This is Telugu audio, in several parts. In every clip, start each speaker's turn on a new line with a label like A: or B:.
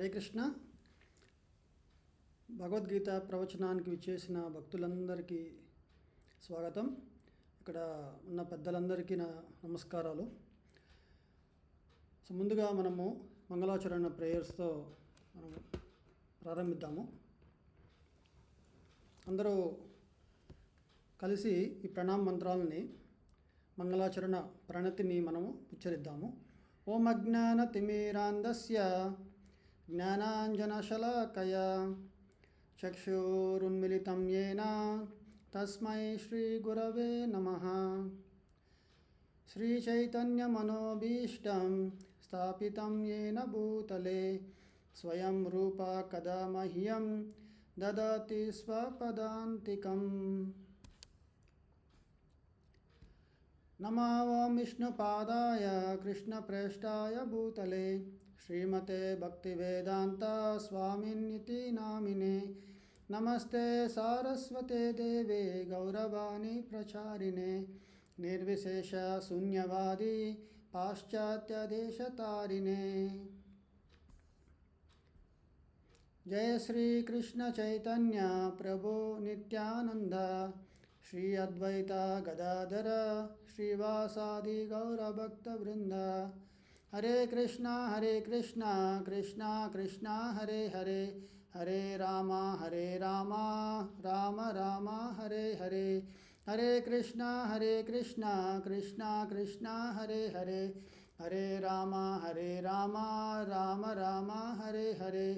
A: హరే కృష్ణ. భగవద్గీత ప్రవచనానికి విచ్చేసిన భక్తులందరికీ స్వాగతం. ఇక్కడ ఉన్న పెద్దలందరికీ నా నమస్కారాలు. సో ముందుగా మనము మంగళాచరణ ప్రేయర్స్తో మనం ప్రారంభిద్దాము. అందరూ కలిసి ఈ ప్రణామ మంత్రాలని మంగళాచరణ ప్రణతిని మనము ఉచ్చరిద్దాము. ఓం అజ్ఞానతిమిరాంధస్య జ్ఞానాంజనశలాకయా చక్షురున్మిళితం యేన తస్మై శ్రీగురవే నమః. శ్రీచైతన్యమనోభీష్టం స్థాపితం యేన భూతలే స్వయం రూపా కదా మహ్యం దదాతి స్వపదాంతికం. నమో ఓం విష్ణుపాదాయ కృష్ణప్రేష్ఠాయ భూతలే శ్రీమతే భక్తివేదాంత స్వామిన్నితి నామినే. నమస్తే సారస్వతే దేవే గౌరవాణి ప్రచారిణే నిర్విశేష శూన్యవాది పాశ్చాత్యదేశతారిణే. జయ శ్రీ కృష్ణ చైతన్య ప్రభు నిత్యానంద శ్రీ అద్వైత గదాధర శ్రీవాసాది గౌరభక్తవృంద. హరే కృష్ణ కృష్ణ కృష్ణ హరే హరే హరే రామ రామ రామ హరే హరే. హరే కృష్ణ కృష్ణ కృష్ణ హరే హరే హరే రామ రామ రామ హరే హరే.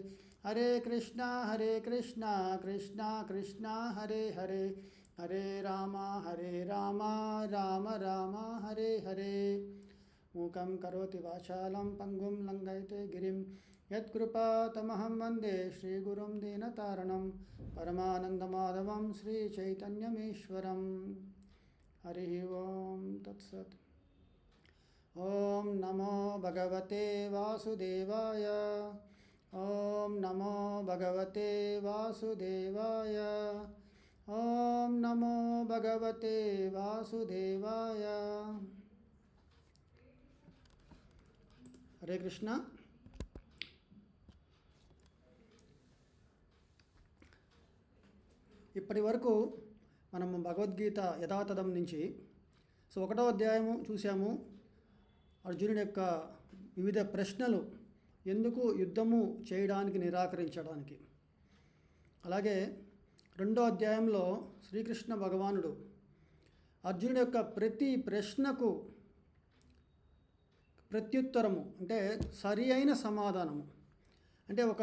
A: హరే కృష్ణ కృష్ణ కృష్ణ హరే హరే హరే రామ రామ రామ హరే హరే. మూకం కరోతి వాచాలం పంగుం లంఘయతే గిరిం యత్కృపాతమహం వందే శ్రీగురుం దీనతారణం పరమానందమాధవం శ్రీచైతన్యమీశ్వరం. హరి ఓం తత్సత్. ఓం నమో భగవతే వాసుదేవాయ. ఓం నమో భగవతే వాసుదేవాయ. ఓం నమో భగవతే వాసుదేవాయ. హరే కృష్ణ. ఇప్పటి వరకు మనము భగవద్గీత యథాతథం నుంచి ఒకటో అధ్యాయము చూసాము. అర్జునుడి యొక్క వివిధ ప్రశ్నలు, ఎందుకు యుద్ధము చేయడానికి నిరాకరించడానికి. అలాగే రెండో అధ్యాయంలో శ్రీకృష్ణ భగవానుడు అర్జునుడి యొక్క ప్రతి ప్రశ్నకు ప్రత్యుత్తరము అంటే సరి అయిన సమాధానము. అంటే ఒక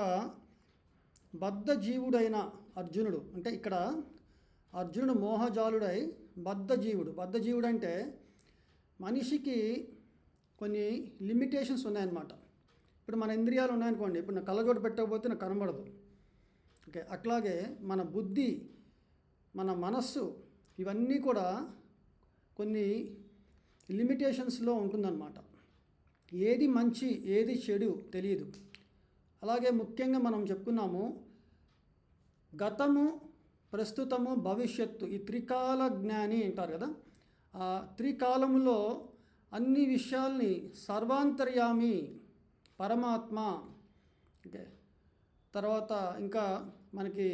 A: బద్ధజీవుడైన అర్జునుడు, అంటే ఇక్కడ అర్జునుడు మోహజాలుడై బద్ధజీవుడు అంటే మనిషికి కొన్ని లిమిటేషన్స్ ఉన్నాయన్నమాట. ఇప్పుడు మన ఇంద్రియాలు ఉన్నాయనుకోండి, ఇప్పుడు నా కళ్ళజోడు పెట్టకపోతే నాకు కనబడదు. ఓకే, అట్లాగే మన బుద్ధి, మన మనస్సు, ఇవన్నీ కూడా కొన్ని లిమిటేషన్స్లో ఉంటుందన్నమాట. ఏది మంచి ఏది చెడు తెలియదు. అలాగే ముఖ్యంగా మనం చెప్పుకున్నాము, గతము, ప్రస్తుతము, భవిష్యత్తు, ఈ త్రికాల జ్ఞాని అంటారు కదా. ఆ త్రికాలములో అన్ని విషయాల్ని సర్వాంతర్యామి పరమాత్మ. ఓకే, తర్వాత ఇంకా మనకి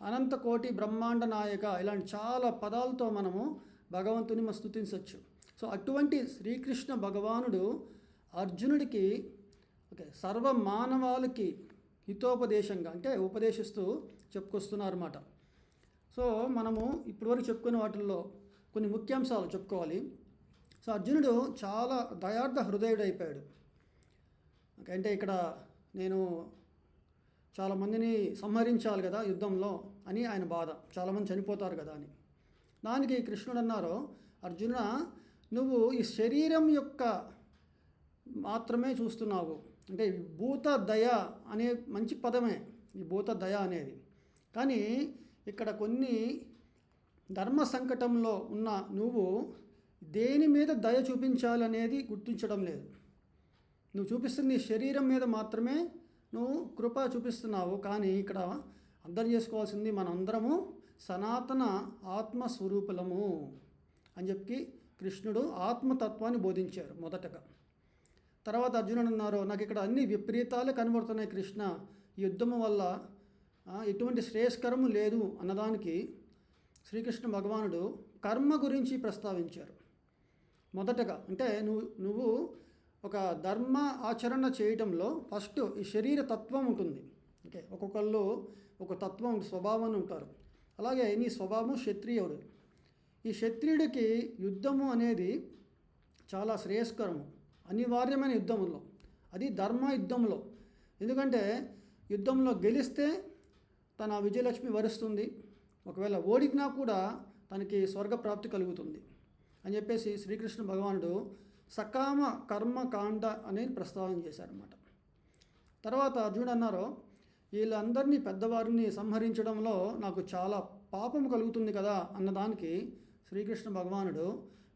A: అనంత కోటి బ్రహ్మాండ నాయక, ఇలాంటి చాలా పదాలతో మనము భగవంతుని స్తుతించవచ్చు. సో అటువంటి శ్రీకృష్ణ భగవానుడు అర్జునుడికి సర్వ మానవాళికి హితోపదేశంగా అంటే ఉపదేశిస్తూ చెప్పుకొస్తున్నారన్నమాట. సో మనము ఇప్పటివరకు చెప్పుకునే వాటిల్లో కొన్ని ముఖ్యాంశాలు చెప్పుకోవాలి. సో అర్జునుడు చాలా దయార్థ హృదయుడు అయిపోయాడు. అంటే ఇక్కడ నేను చాలామందిని సంహరించాలి కదా యుద్ధంలో అని ఆయన బాధ, చాలామంది చనిపోతారు కదా అని. దానికి కృష్ణుడు అన్నారు, అర్జున, నువ్వు ఈ శరీరం యొక్క మాత్రమే చూస్తున్నావు. అంటే భూత దయ అనే మంచి పదమే ఈ భూత దయ అనేది. కానీ ఇక్కడ కొన్ని ధర్మ సంకటంలో ఉన్న నువ్వు దేని మీద దయ చూపించాలనేది గుర్తించడం లేదు. నువ్వు చూపిస్తుంది శరీరం మీద మాత్రమే నువ్వు కృప చూపిస్తున్నావు. కానీ ఇక్కడ అర్థం చేసుకోవాల్సింది, మనందరము సనాతన ఆత్మస్వరూపులము అని చెప్పి కృష్ణుడు ఆత్మతత్వాన్ని బోధించారు మొదటగా. తర్వాత అర్జునుడు అన్నారు, నాకు ఇక్కడ అన్ని విపరీతాలే కనబడుతున్నాయి కృష్ణ, ఈ యుద్ధము వల్ల ఎటువంటి శ్రేయస్కరము లేదు అన్నదానికి శ్రీకృష్ణ భగవానుడు కర్మ గురించి ప్రస్తావించారు. మొదటగా అంటే నువ్వు ఒక ధర్మ ఆచరణ చేయటంలో ఫస్ట్ ఈ శరీర తత్వం ఉంటుంది. ఓకే, ఒక్కొక్కళ్ళు ఒక తత్వం స్వభావం ఉంటారు. అలాగే నీ స్వభావం క్షత్రియుడు. ఈ క్షత్రియుడికి యుద్ధము అనేది చాలా శ్రేయస్కరము, అనివార్యమైన యుద్ధంలో, అది ధర్మ యుద్ధంలో. ఎందుకంటే యుద్ధంలో గెలిస్తే తన విజయలక్ష్మి వరిస్తుంది, ఒకవేళ ఓడినా కూడా తనకి స్వర్గప్రాప్తి కలుగుతుంది అని చెప్పేసి శ్రీకృష్ణ భగవానుడు సకామ కర్మకాండ అనేది ప్రస్తావన చేశారన్నమాట. తర్వాత అర్జునుడు అన్నారు, వీళ్ళందరినీ పెద్దవారిని సంహరించడంలో నాకు చాలా పాపం కలుగుతుంది కదా అన్నదానికి శ్రీకృష్ణ భగవానుడు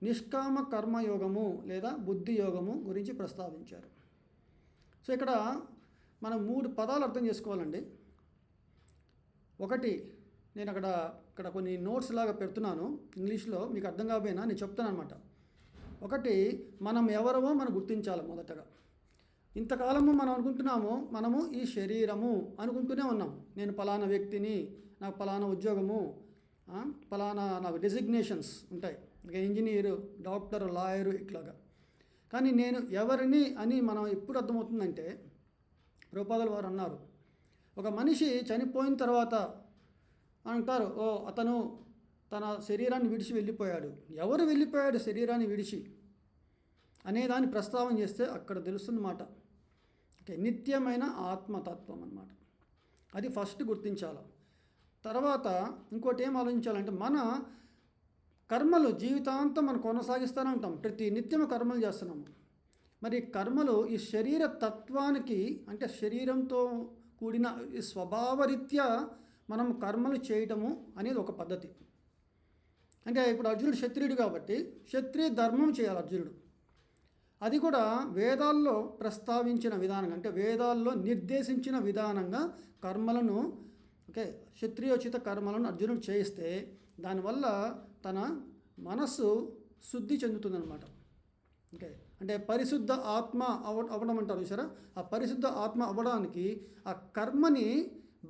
A: నిష్కామ కర్మయోగము లేదా బుద్ధి యోగము గురించి ప్రస్తావించారు. సో ఇక్కడ మనం 3 పదాలు అర్థం చేసుకోవాలండి. ఒకటి, నేను ఇక్కడ కొన్ని నోట్స్ లాగా పెడుతున్నాను ఇంగ్లీష్లో, మీకు అర్థం కాకపోయినా నేను చెప్తాను అనమాట. ఒకటి, మనం ఎవరమో మనం గుర్తించాలి. మొదటగా ఇంతకాలము మనం అనుకుంటున్నాము, మనము ఈ శరీరము అనుకుంటూనే ఉన్నాం. నేను పలానా వ్యక్తిని, నాకు పలానా ఉద్యోగము, పలానా నాకు డెసిగ్నేషన్స్ ఉంటాయి, ఇంజనీరు, డాక్టర్, లాయరు ఇట్లాగా. కానీ నేను ఎవరిని అని మనం ఎప్పుడు అర్థమవుతుందంటే, ప్రభుపాదుల వారు అన్నారు, ఒక మనిషి చనిపోయిన తర్వాత అంటారు, ఓ అతను తన శరీరాన్ని విడిచి వెళ్ళిపోయాడు. ఎవరు వెళ్ళిపోయాడు శరీరాన్ని విడిచి అనేదాన్ని ప్రస్తావన చేస్తే అక్కడ తెలుస్తుందన్నమాట. ఓకే, నిత్యమైన ఆత్మతత్వం అన్నమాట. అది ఫస్ట్ గుర్తించాలి. తర్వాత ఇంకోటి ఏం ఆలోచించాలంటే, మన కర్మలు జీవితాంతం మనం కొనసాగిస్తూనే ఉంటాం, ప్రతి నిత్యము కర్మలు చేస్తున్నాము. మరి కర్మలు ఈ శరీర తత్వానికి, అంటే శరీరంతో కూడిన ఈ స్వభావరీత్యా మనం కర్మలు చేయటము అనేది ఒక పద్ధతి. అంటే ఇప్పుడు అర్జునుడు క్షత్రియుడు కాబట్టి క్షత్రియ ధర్మం చేయాలి అర్జునుడు. అది కూడా వేదాల్లో ప్రస్తావించిన విధానంగా, అంటే వేదాల్లో నిర్దేశించిన విధానంగా కర్మలను, ఓకే, క్షత్రియోచిత కర్మలను అర్జునుడు చేయిస్తే దానివల్ల తన మనస్సు శుద్ధి చెందుతుందన్నమాట. ఓకే, అంటే పరిశుద్ధ ఆత్మ అవ్వడం అంటారు చూసారా, ఆ పరిశుద్ధ ఆత్మ అవ్వడానికి ఆ కర్మని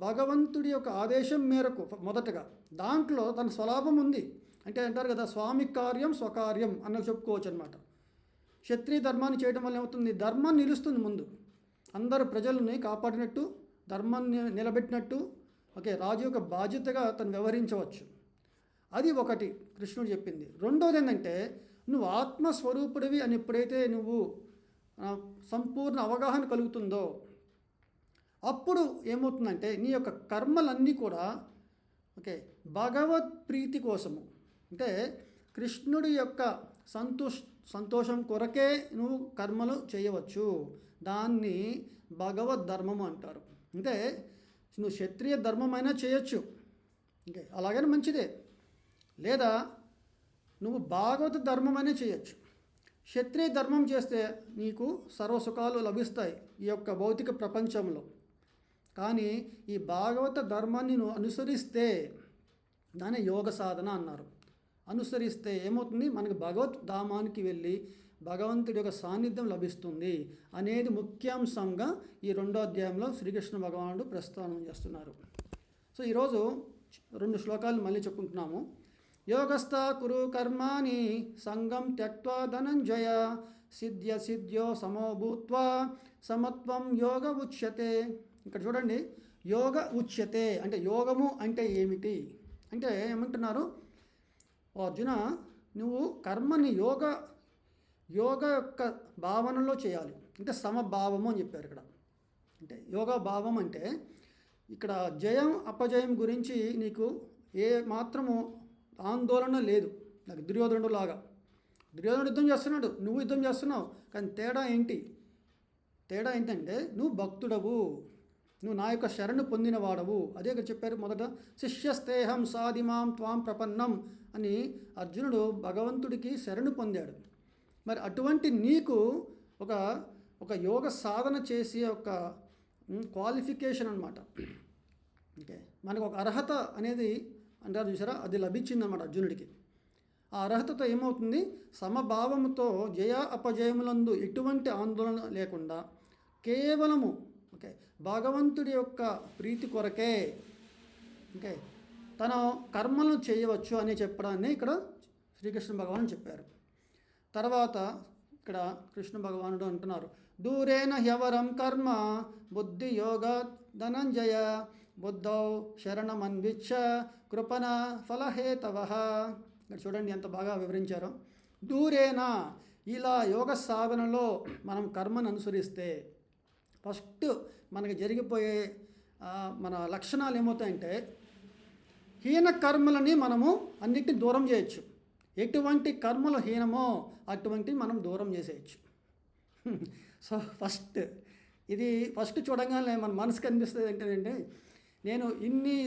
A: భగవంతుడి యొక్క ఆదేశం మేరకు మొదటగా దాంట్లో తన స్వలాభం ఉంది. అంటే అంటారు కదా, స్వామి కార్యం స్వకార్యం అన్న చెప్పుకోవచ్చు అనమాట. క్షత్రియ ధర్మాన్ని చేయడం వల్ల ఏమవుతుంది, ధర్మం నిలుస్తుంది ముందు, అందరు ప్రజలని కాపాడినట్టు, ధర్మాన్ని నిలబెట్టినట్టు. ఓకే, రాజు యొక్క బాధ్యతగా తను వ్యవహరించవచ్చు. అది ఒకటి కృష్ణుడు చెప్పింది. రెండోది ఏంటంటే, నువ్వు ఆత్మస్వరూపుడివి అని ఎప్పుడైతే నువ్వు సంపూర్ణ అవగాహన కలుగుతుందో అప్పుడు ఏమవుతుందంటే నీ యొక్క కర్మలన్నీ కూడా, ఓకే, భగవత్ ప్రీతి కోసము, అంటే కృష్ణుడి యొక్క సంతోషం కొరకే నువ్వు కర్మలు చేయవచ్చు. దాన్ని భగవద్ ధర్మము అంటారు. అంటే నువ్వు క్షత్రియ ధర్మమైనా చేయొచ్చు, ఓకే, అలాగని మంచిదే. లేదా నువ్వు భాగవత ధర్మమైనా చేయొచ్చు. క్షత్రియ ధర్మం చేస్తే నీకు సర్వసుఖాలు లభిస్తాయి ఈ యొక్క భౌతిక ప్రపంచంలో. కానీ ఈ భాగవత ధర్మాన్ని నువ్వు అనుసరిస్తే దాన్ని యోగ సాధన అన్నారు. అనుసరిస్తే ఏమవుతుంది, మనకి భగవత్ ధామానికి వెళ్ళి భగవంతుడి యొక్క సాన్నిధ్యం లభిస్తుంది అనేది ముఖ్యాంశంగా ఈ 2వ అధ్యాయంలో శ్రీకృష్ణ భగవానుడు ప్రస్తావన చేస్తున్నారు. సో ఈరోజు 2 శ్లోకాలు మళ్ళీ చెప్పుకుంటున్నాము. యోగస్థ కురు కర్మాణి సంగం త్యక్త్వా ధనంజయ సిద్ధ్య సిద్ధ్యో సమో భూత్వా సమత్వం యోగ ఉచ్యతే. ఇక్కడ చూడండి, యోగ ఉచ్యతే అంటే యోగము అంటే ఏమిటి అంటే ఏమంటున్నారు, అర్జున నువ్వు కర్మని యోగ యొక్క భావనలో చేయాలి. అంటే సమభావము అని చెప్పారు ఇక్కడ. అంటే యోగా భావం అంటే ఇక్కడ జయం అపజయం గురించి నీకు ఏ మాత్రము ఆందోళన లేదు. నాకు దుర్యోధనుడు లాగా, దుర్యోధనుడు యుద్ధం చేస్తున్నాడు, నువ్వు యుద్ధం చేస్తున్నావు, కానీ తేడా ఏంటంటే నువ్వు భక్తుడవు, నువ్వు నా యొక్క శరణు పొందినవాడవు. అదే ఇక్కడ చెప్పారు మొదట, శిష్యస్తేహం సాధిమాం త్వాం ప్రపన్నం అని అర్జునుడు భగవంతుడికి శరణు పొందాడు. మరి అటువంటి నీకు ఒక యోగ సాధన చేసి ఒక క్వాలిఫికేషన్ అనమాట. ఓకే, మనకు ఒక అర్హత అనేది అంటారు చూసారా, అది లభించిందన్నమాట అర్జునుడికి. ఆ అర్హతతో ఏమవుతుంది, సమభావముతో జయ అపజయములందు ఎటువంటి ఆందోళన లేకుండా కేవలము ఓకే భగవంతుడి యొక్క ప్రీతి కొరకే ఓకే తన కర్మలను చేయవచ్చు అని చెప్పడాన్ని ఇక్కడ శ్రీకృష్ణ భగవానుడు చెప్పారు. తర్వాత ఇక్కడ కృష్ణ భగవానుడు అంటున్నారు, దూరేణ హ్యవరం కర్మ బుద్ధి యోగ ధనంజయ బుద్ధౌ శరణమన్విచ్చ కృపణ ఫలహేతవ. ఇక్కడ చూడండి ఎంత బాగా వివరించారో. దూరేనా ఇలా యోగ సాధనలో మనం కర్మను అనుసరిస్తే ఫస్ట్ మనకి జరిగిపోయే మన లక్షణాలు ఏమవుతాయంటే, హీన కర్మలని మనము అన్నిటిని దూరం చేయొచ్చు. ఎటువంటి కర్మలు హీనమో అటువంటి మనం దూరం చేసేయచ్చు. సో ఇది ఫస్ట్ చూడగానే మన మనసుకు అనిపిస్తుంది ఏంటంటే, నేను ఇన్ని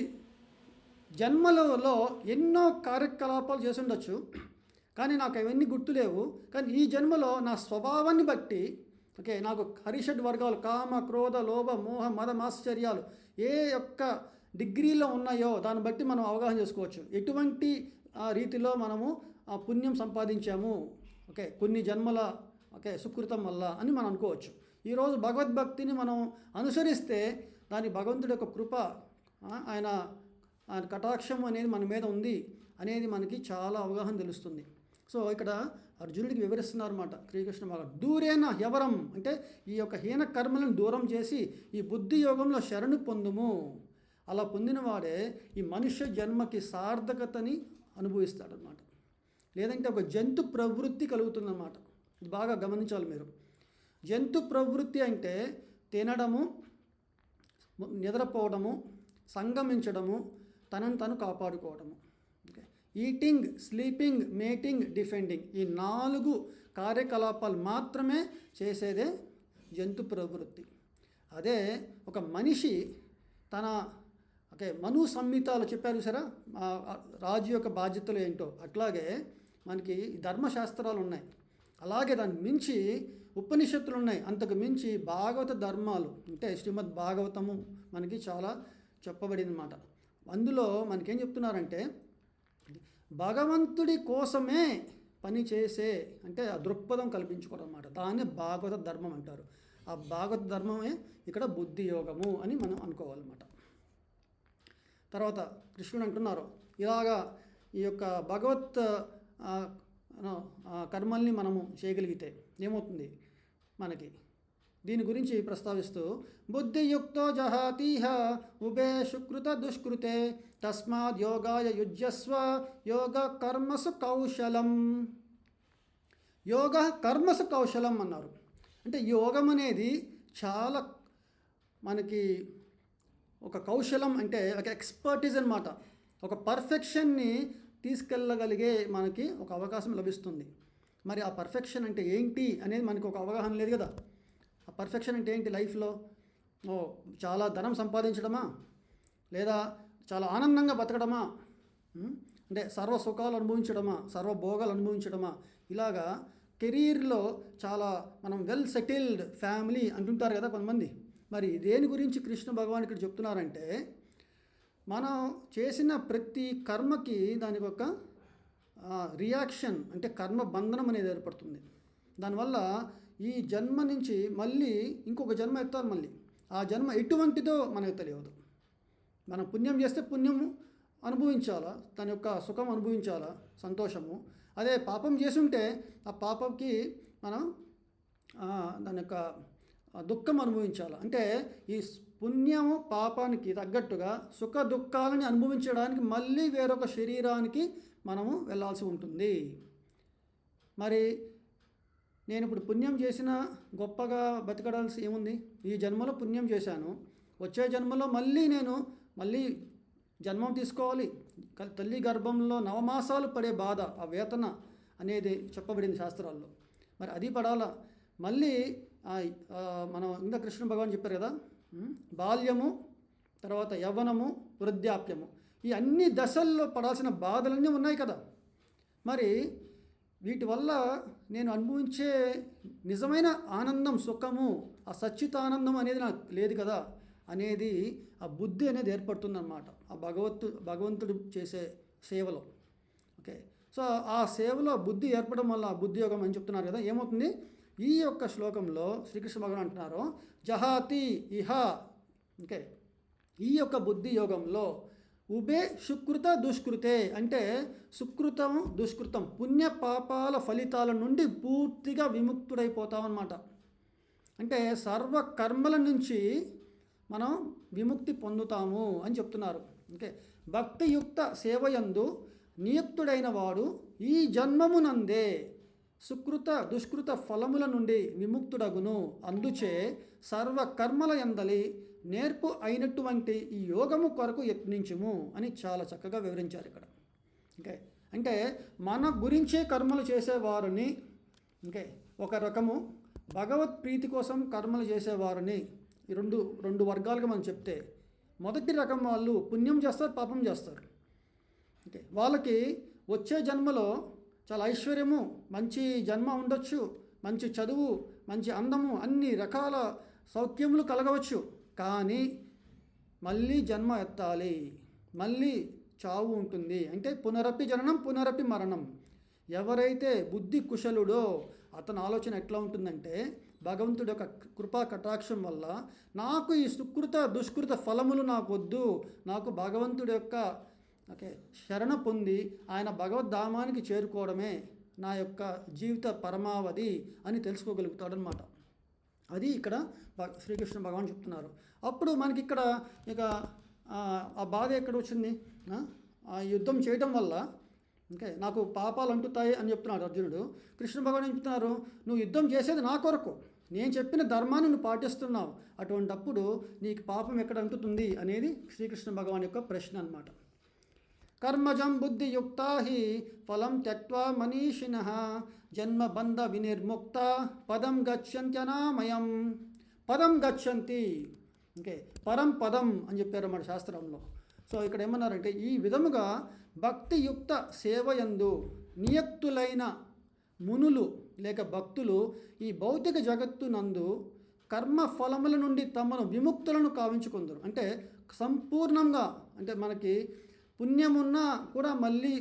A: జన్మలలో ఎన్నో కార్యకలాపాలు చేసి ఉండొచ్చు, కానీ నాకు అవన్నీ గుర్తులేవు. కానీ ఈ జన్మలో నా స్వభావాన్ని బట్టి ఓకే నాకు హరిషడ్ వర్గాలు కామ క్రోధ లోభ మోహ మద మాశ్చర్యాలు ఏ యొక్క డిగ్రీలో ఉన్నాయో దాన్ని బట్టి మనం అవగాహన చేసుకోవచ్చు ఎటువంటి రీతిలో మనము పుణ్యం సంపాదించాము ఓకే కొన్ని జన్మల ఓకే సుకృతం వల్ల అని మనం అనుకోవచ్చు. ఈరోజు భగవద్భక్తిని మనం అనుసరిస్తే దాని భగవంతుడి యొక్క కృప ఆయన కటాక్షం అనేది మన మీద ఉంది అనేది మనకి చాలా అవగాహన తెలుస్తుంది. సో ఇక్కడ అర్జునుడికి వివరిస్తున్నారు అన్నమాట శ్రీకృష్ణ భగవానుడు. దూరేన ఎవరం అంటే ఈ యొక్క హీన కర్మలను దూరం చేసి ఈ బుద్ధి యోగంలో శరణు పొందుము. అలా పొందిన వాడే ఈ మనుష్య జన్మకి సార్థకతని అనుభవిస్తాడనమాట. లేదంటే ఒక జంతు ప్రవృత్తి కలుగుతుందన్నమాట. ఇది బాగా గమనించాలి మీరు. జంతు ప్రవృత్తి అంటే తినడము, నిద్రపోవడము, సంగమించడము, తనను తను కాపాడుకోవడము. Okay, eating, sleeping, mating, defending ఈ 4 కార్యకలాపాలు మాత్రమే చేసేదే జంతు ప్రవృత్తి. అదే ఒక మనిషి తన ఓకే మను సంహితాలు చెప్పారు సరే రాజు యొక్క బాధ్యతలు ఏంటో అట్లాగే మనకి ధర్మశాస్త్రాలు ఉన్నాయి. అలాగే దాన్ని మించి ఉపనిషత్తులు ఉన్నాయి. అంతకు మించి భాగవత ధర్మాలు అంటే శ్రీమద్ భాగవతము మనకి చాలా చెప్పబడింది అన్నమాట. అందులో మనకేం చెప్తున్నారంటే భగవంతుడి కోసమే పని చేసే అంటే ఆ దృక్పథం కల్పించుకోవడం అన్నమాట. దాన్నే భాగవత ధర్మం అంటారు. ఆ భాగవత ధర్మమే ఇక్కడ బుద్ధి యోగము అని మనం అనుకోవాలన్నమాట. తర్వాత కృష్ణుడు అంటున్నారు ఇలాగా ఈ యొక్క భగవత్ కర్మల్ని మనము చేయగలిగితే ఏమవుతుంది మనకి దీని గురించి ప్రస్తావిస్తూ బుద్ధియుక్తో జహాతీహ ఉభే సుకృత దుష్కృతే తస్మాత్ యోగాయ యుజ్యస్వ యోగ కర్మసు కౌశలం. యోగ కర్మసు కౌశలం అన్నారు. అంటే యోగం అనేది చాలా మనకి ఒక కౌశలం అంటే ఒక ఎక్స్పర్టీస్ అన్నమాట. ఒక పర్ఫెక్షన్ని తీసుకెళ్ళగలిగే మనకి ఒక అవకాశం లభిస్తుంది. మరి ఆ పర్ఫెక్షన్ అంటే ఏంటి అనేది మనకు ఒక అవగాహన లేదు కదా. ఆ పర్ఫెక్షన్ అంటే ఏంటి లైఫ్లో? చాలా ధనం సంపాదించడమా, లేదా చాలా ఆనందంగా బతకడమా, అంటే సర్వ సుఖాలు అనుభవించడమా, సర్వభోగాలు అనుభవించడమా, ఇలాగా కెరీర్లో చాలా మనం వెల్ సెటిల్డ్ ఫ్యామిలీ అంటుంటారు కదా కొంతమంది. మరి దేని గురించి కృష్ణ భగవాన్ ఇక్కడ చెప్తున్నారంటే మనం చేసిన ప్రతి కర్మకి దానికి ఒక రియాక్షన్ అంటే కర్మ బంధనం అనేది ఏర్పడుతుంది. దానివల్ల ఈ జన్మ నుంచి మళ్ళీ ఇంకొక జన్మ ఎత్తాలి. మళ్ళీ ఆ జన్మ ఎటువంటిదో మనకు తెలియదు. మనం పుణ్యం చేస్తే పుణ్యము అనుభవించాలా, దాని యొక్క సుఖం అనుభవించాలా, సంతోషము. అదే పాపం చేసుంటే ఆ పాపంకి మనం దాని యొక్క దుఃఖం అనుభవించాలి. అంటే ఈ పుణ్యము పాపానికి తగ్గట్టుగా సుఖ దుఃఖాలని అనుభవించడానికి మళ్ళీ వేరొక శరీరానికి మనము వెళ్ళాల్సి ఉంటుంది. మరి నేను ఇప్పుడు పుణ్యం చేసిన గొప్పగా బతకడాల్సి ఏముంది? ఈ జన్మలో పుణ్యం చేశాను, వచ్చే జన్మలో మళ్ళీ జన్మం తీసుకోవాలి. తల్లి గర్భంలో 9 మాసాలు పడే బాధ, ఆ వేతన అనేది చెప్పబడింది శాస్త్రాల్లో. మరి అది పడాలా. మళ్ళీ మనం ఇంకా కృష్ణ భగవాన్ చెప్పారు కదా, బాల్యము, తర్వాత యవ్వనము, వృద్ధాప్యము, ఈ అన్ని దశల్లో పడాల్సిన బాధలన్నీ ఉన్నాయి కదా. మరి వీటి వల్ల నేను అనుభవించే నిజమైన ఆనందం, సుఖము, ఆ సచ్చితానందం అనేది నాకు లేదు కదా అనేది ఆ బుద్ధి అనేది ఏర్పడుతుందన్నమాట ఆ భగవంతుడు చేసే సేవలో. ఓకే, సో ఆ సేవలో బుద్ధి ఏర్పడడం వల్ల బుద్ధి యోగం అని చెప్తున్నారు కదా, ఏమవుతుంది ఈ యొక్క శ్లోకంలో శ్రీకృష్ణ భగవాన్ అంటున్నారు జహాతి ఇహ. ఓకే, ఈ యొక్క బుద్ధి యోగంలో ఉభే సుకృత దుష్కృతే అంటే సుకృతం దుష్కృతం పుణ్య పాపాల ఫలితాల నుండి పూర్తిగా విముక్తుడైపోతాం అన్నమాట. అంటే సర్వ కర్మల నుంచి మనం విముక్తి పొందుతాము అని చెప్తున్నారు. ఓకే, భక్తియుక్త సేవయందు నియుక్తుడైన వాడు ఈ జన్మమునందే సుకృత దుష్కృత ఫలముల నుండి విముక్తుడగును. అందుచే సర్వ కర్మల యందలి నేర్పు అయినటువంటి ఈ యోగము కొరకు యత్నించుము అని చాలా చక్కగా వివరించారు ఇక్కడ. ఓకే, అంటే మన గురించే కర్మలు చేసేవారిని, ఓకే, ఒక రకము భగవత్ ప్రీతి కోసం కర్మలు చేసేవారిని ఈ రెండు వర్గాలుగా మనం చెప్తే, మొదటి రకం వాళ్ళు పుణ్యం చేస్తారు, పాపం చేస్తారు. ఓకే, వాళ్ళకి వచ్చే జన్మలో చాలా ఐశ్వర్యము, మంచి జన్మ ఉండొచ్చు, మంచి చదువు, మంచి అందము, అన్ని రకాల సౌఖ్యములు కలగవచ్చు. కానీ మళ్ళీ జన్మ ఎత్తాలి, మళ్ళీ చావు ఉంటుంది. అంటే పునరపి జననం పునరపి మరణం. ఎవరైతే బుద్ధి కుశలుడో అతని ఆలోచన ఎట్లా ఉంటుందంటే, భగవంతుడి యొక్క కృపా కటాక్షం వల్ల నాకు ఈ సుకృత దుష్కృత ఫలములు నాకు వద్దు, నాకు భగవంతుడి యొక్క శరణ పొంది ఆయన భగవద్ధామానికి చేరుకోవడమే నా యొక్క జీవిత పరమావధి అని తెలుసుకోగలుగుతాడనమాట. అది ఇక్కడ శ్రీకృష్ణ భగవాన్ చెప్తున్నారు. అప్పుడు మనకి ఇక్కడ ఇక ఆ బాధ ఎక్కడ వచ్చింది, ఆ యుద్ధం చేయడం వల్ల ఓకే నాకు పాపాలు అంటుతాయి అని చెప్తున్నాడు అర్జునుడు. కృష్ణ భగవాన్ ఏం చెప్తున్నారు, నువ్వు యుద్ధం చేసేది నా కొరకు, నేను చెప్పిన ధర్మాన్ని నువ్వు పాటిస్తున్నావు, అటువంటప్పుడు నీకు పాపం ఎక్కడ అంటుతుంది అనేది శ్రీకృష్ణ భగవాన్ యొక్క ప్రశ్న అన్నమాట. కర్మజం బుద్ధియుక్తా హి ఫలం త్యక్త్వా మనీషిణః జన్మబంధ వినిర్ముక్త పదం గచ్చంత్యనామయం. పదం గచ్చంతి, ఓకే, పరం పదం అని చెప్పారు మన శాస్త్రంలో. సో ఇక్కడ ఏమన్నారంటే, ఈ విధముగా భక్తియుక్త సేవయందు నియక్తులైన మునులు లేక భక్తులు ఈ భౌతిక జగత్తునందు కర్మ ఫలముల నుండి తమను విముక్తులను కావించుకుందరు. అంటే సంపూర్ణంగా, అంటే మనకి పుణ్యమున్నా కూడా మళ్ళీ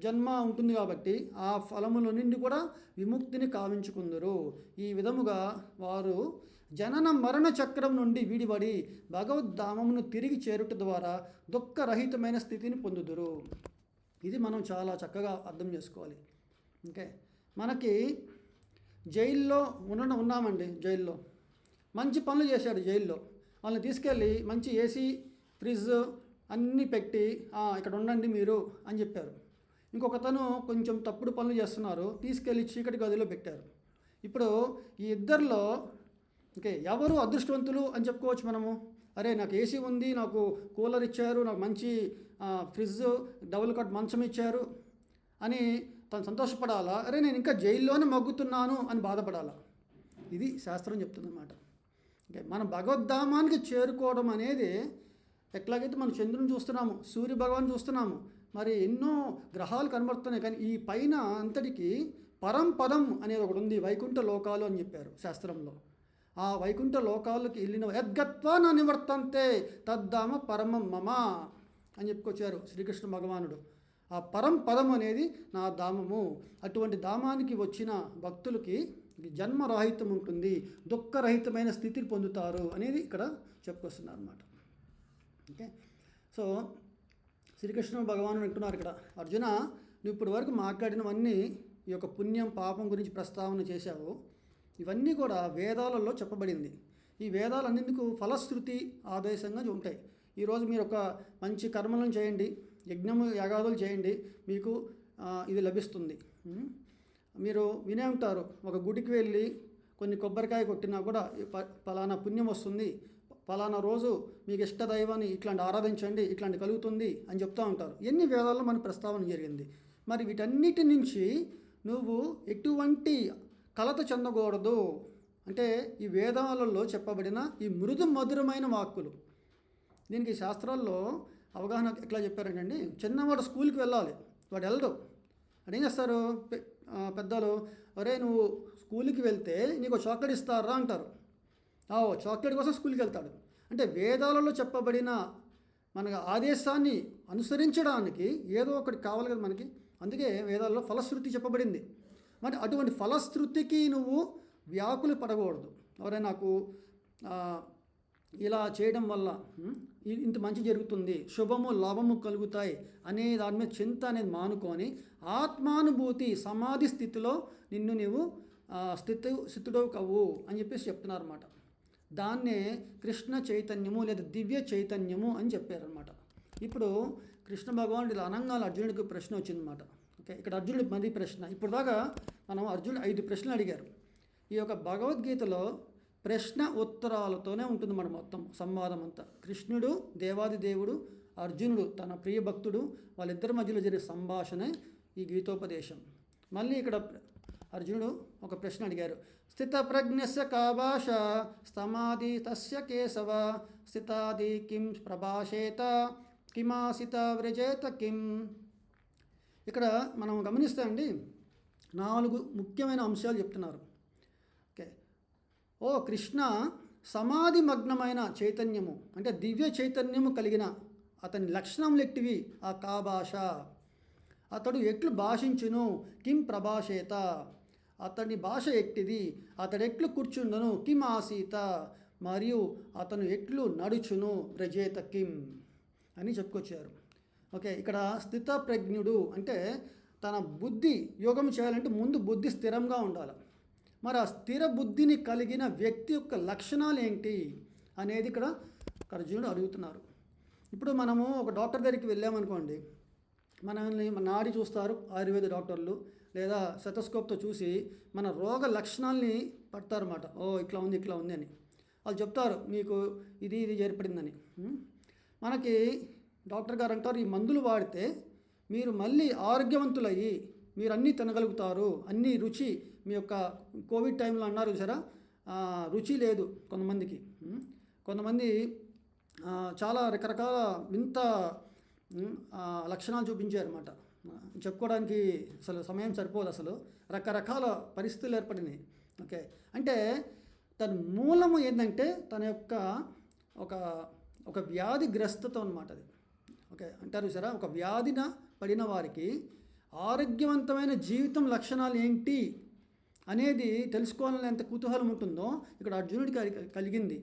A: జన్మ ఉంటుంది కాబట్టి ఆ ఫలముల నుండి కూడా విముక్తిని కావించుకుందరు. ఈ విధముగా వారు జనన మరణ చక్రం నుండి విడిపడి భగవద్ధామమును తిరిగి చేరుట ద్వారా దుఃఖరహితమైన స్థితిని పొందుదురు. ఇది మనం చాలా చక్కగా అర్థం చేసుకోవాలి. ఓకే, మనకి జైల్లో ఉన్నామండి. జైల్లో మంచి పనులు చేశాడు. జైల్లో వాళ్ళని తీసుకెళ్ళి మంచి ఏసీ ఫ్రిడ్జ్ అన్నీ పెట్టి ఇక్కడ ఉండండి మీరు అని చెప్పారు. ఇంకొకతను కొంచెం తప్పుడు పనులు చేస్తున్నారు, తీసుకెళ్ళి చీకటి గదిలో పెట్టారు. ఇప్పుడు ఈ ఇద్దరిలో ఓకే ఎవరు అదృష్టవంతులు అని చెప్పుకోవచ్చు మనము? అరే నాకు ఏసీ ఉంది, నాకు కూలర్ ఇచ్చారు, నాకు మంచి ఫ్రిడ్జ్ డబుల్ కాట్ మంచం ఇచ్చారు అని తను సంతోషపడాలా? అరే నేను ఇంకా జైల్లోనే మగ్గుతున్నాను అని బాధపడాలా? ఇది శాస్త్రం చెప్తుందన్నమాట. ఓకే, మన భగవద్ధామానికి చేరుకోవడం అనేది ఎట్లాగైతే మనం చంద్రుని చూస్తున్నాము, సూర్య భగవాన్ చూస్తున్నాము, మరి ఎన్నో గ్రహాలు కనబడుతున్నాయి, కానీ ఈ పైన అంతటికి పరంపదం అనేది ఒకటి ఉంది, వైకుంఠ లోకాలు అని చెప్పారు శాస్త్రంలో. ఆ వైకుంఠ లోకాలకి వెళ్ళిన యద్గత్వా నా నివర్తంతే తద్ధామ పరమం మమ అని చెప్పుకొచ్చారు శ్రీకృష్ణ భగవానుడు. ఆ పరంపదం అనేది నా ధామము. అటువంటి ధామానికి వచ్చిన భక్తులకి జన్మరహితం ఉంటుంది, దుఃఖరహితమైన స్థితిని పొందుతారు అనేది ఇక్కడ చెప్పుకొస్తున్నారు అన్నమాట. ఓకే, సో శ్రీకృష్ణ భగవానుడు అంటున్నారు ఇక్కడ, అర్జున నువ్వు ఇప్పటి వరకు మాట్లాడినవన్నీ ఈ యొక్క పుణ్యం పాపం గురించి ప్రస్తావన చేశావు, ఇవన్నీ కూడా వేదాలలో చెప్పబడింది. ఈ వేదాలన్నిందుకు ఫలశ్రుతి ఆదేశంగా ఉంటాయి. ఈరోజు మీరు ఒక మంచి కర్మలను చేయండి, యజ్ఞము యాగాదులు చేయండి, మీకు ఇది లభిస్తుంది. మీరు వినే ఉంటారు, ఒక గుడికి వెళ్ళి కొన్ని కొబ్బరికాయ కొట్టినా కూడా ఫలానా పుణ్యం వస్తుంది, ఫలానా రోజు మీకు ఇష్ట దైవాన్ని ఇట్లాంటి ఆరాధించండి, ఇట్లాంటి కలుగుతుంది అని చెప్తూ ఉంటారు. ఎన్ని వేదాల్లో మన ప్రస్తావన జరిగింది. మరి వీటన్నిటి నుంచి నువ్వు ఎటువంటి కలత చెందకూడదు. అంటే ఈ వేదాలలో చెప్పబడిన ఈ మృదు మధురమైన వాక్కులు, దీనికి శాస్త్రాల్లో అవగాహన ఎట్లా చెప్పారంటే, చిన్నవాడు స్కూల్కి వెళ్ళాలి, వాడు వెళ్ళడు, వాడు ఏం చేస్తారు పెద్దలు, ఒరే నువ్వు స్కూల్కి వెళ్తే నీకు చాక్లెట్ ఇస్తారా అంటారు. చాక్లెట్ కోసం స్కూల్కి వెళ్తాడు. అంటే వేదాలలో చెప్పబడిన మన ఆదేశాన్ని అనుసరించడానికి ఏదో ఒకటి కావాలి కదా మనకి. అందుకే వేదాల్లో ఫలశ్రుతి చెప్పబడింది. మరి అటువంటి ఫలశ్రుతికి నువ్వు వ్యాకులు పడకూడదు. ఎవరైనా నాకు ఇలా చేయడం వల్ల ఇంత మంచి జరుగుతుంది, శుభము లాభము కలుగుతాయి అనే దాని మీద చింత అనేది మానుకొని ఆత్మానుభూతి సమాధి స్థితిలో నిన్ను నీవు స్థితుడవు కవ్వు అని చెప్పేసి చెప్తున్నారన్నమాట. దాన్నే కృష్ణ చైతన్యము లేదా దివ్య చైతన్యము అని చెప్పారనమాట. ఇప్పుడు కృష్ణ భగవానుడు ఇలా అనంగాల అర్జునుడికి ప్రశ్న వచ్చిందన్నమాట. ఓకే, ఇక్కడ అర్జునుడి మళ్ళీ ప్రశ్న. ఇప్పుడు దాకా మనం అర్జునుడు 5 ప్రశ్నలు అడిగారు. ఈ యొక్క భగవద్గీతలో ప్రశ్న ఉత్తరాలతోనే ఉంటుంది మన మొత్తం సంవాదం అంతా. కృష్ణుడు దేవాది దేవుడు, అర్జునుడు తన ప్రియ భక్తుడు, వాళ్ళిద్దరి మధ్యలో జరిగే సంభాషణే ఈ గీతోపదేశం. మళ్ళీ ఇక్కడ అర్జునుడు ఒక ప్రశ్న అడిగారు. స్థిత ప్రజ్ఞస్య కా భాష స్తమాది తస్య కేశవ స్థితాది కిం ప్రభాషేత కిమాసిత వ్రజేత కిం. ఇక్కడ మనం గమనిస్తే అండి 4 ముఖ్యమైన అంశాలు చెప్తున్నారు. ఓకే, ఓ కృష్ణ సమాధి మగ్నమైన చైతన్యము అంటే దివ్య చైతన్యము కలిగిన అతని లక్షణములు ఎట్టివి? ఆ కా భాష, అతడు ఎట్లు భాషించును, కిం ప్రభాషేత, అతని భాష ఎట్టిది, అతడెట్లు కూర్చుండును, కిం ఆసీత, మరియు అతను ఎట్లు నడుచును, వ్రజేత కిం అని చెప్పుకొచ్చారు. ఓకే, ఇక్కడ స్థిత ప్రజ్ఞుడు అంటే తన బుద్ధి యోగం చేయాలంటే ముందు బుద్ధి స్థిరంగా ఉండాలి. మరి ఆ స్థిర బుద్ధిని కలిగిన వ్యక్తి యొక్క లక్షణాలు ఏంటి అనేది ఇక్కడ అర్జునుడు అడుగుతున్నారు. ఇప్పుడు మనము ఒక డాక్టర్ దగ్గరికి వెళ్ళామనుకోండి, మనల్ని నాడి చూస్తారు ఆయుర్వేద డాక్టర్లు, లేదా సెటస్కోప్తో చూసి మన రోగ లక్షణాలని పడతారన్నమాట. ఓ ఇట్లా ఉంది ఇట్లా ఉంది అని వాళ్ళు చెప్తారు, మీకు ఇది ఏర్పడిందని. మనకి డాక్టర్ గారు అంటారు, ఈ మందులు వాడితే మీరు మళ్ళీ ఆరోగ్యవంతులయ్యి మీరు అన్నీ తినగలుగుతారు, అన్నీ రుచి. మీ యొక్క కోవిడ్ టైంలో అన్నారు సరే, రుచి లేదు కొంతమందికి. కొంతమంది చాలా రకరకాల వింత లక్షణాలు చూపించారు అన్నమాట. చెప్పుకోవడానికి అసలు సమయం సరిపోదు. అసలు రకరకాల పరిస్థితులు ఏర్పడినాయి. ఓకే, అంటే తన మూలము ఏంటంటే తన యొక్క ఒక వ్యాధిగ్రస్తత అన్నమాట అది. ఓకే, అంటారు సరే, ఒక వ్యాధిన పడిన వారికి ఆరోగ్యవంతమైన జీవితం లక్షణాలు ఏంటి అనేది తెలుసుకోవాలని ఎంత కుతూహలం ఉంటుందో ఇక్కడ అర్జునుడికి కలిగింది.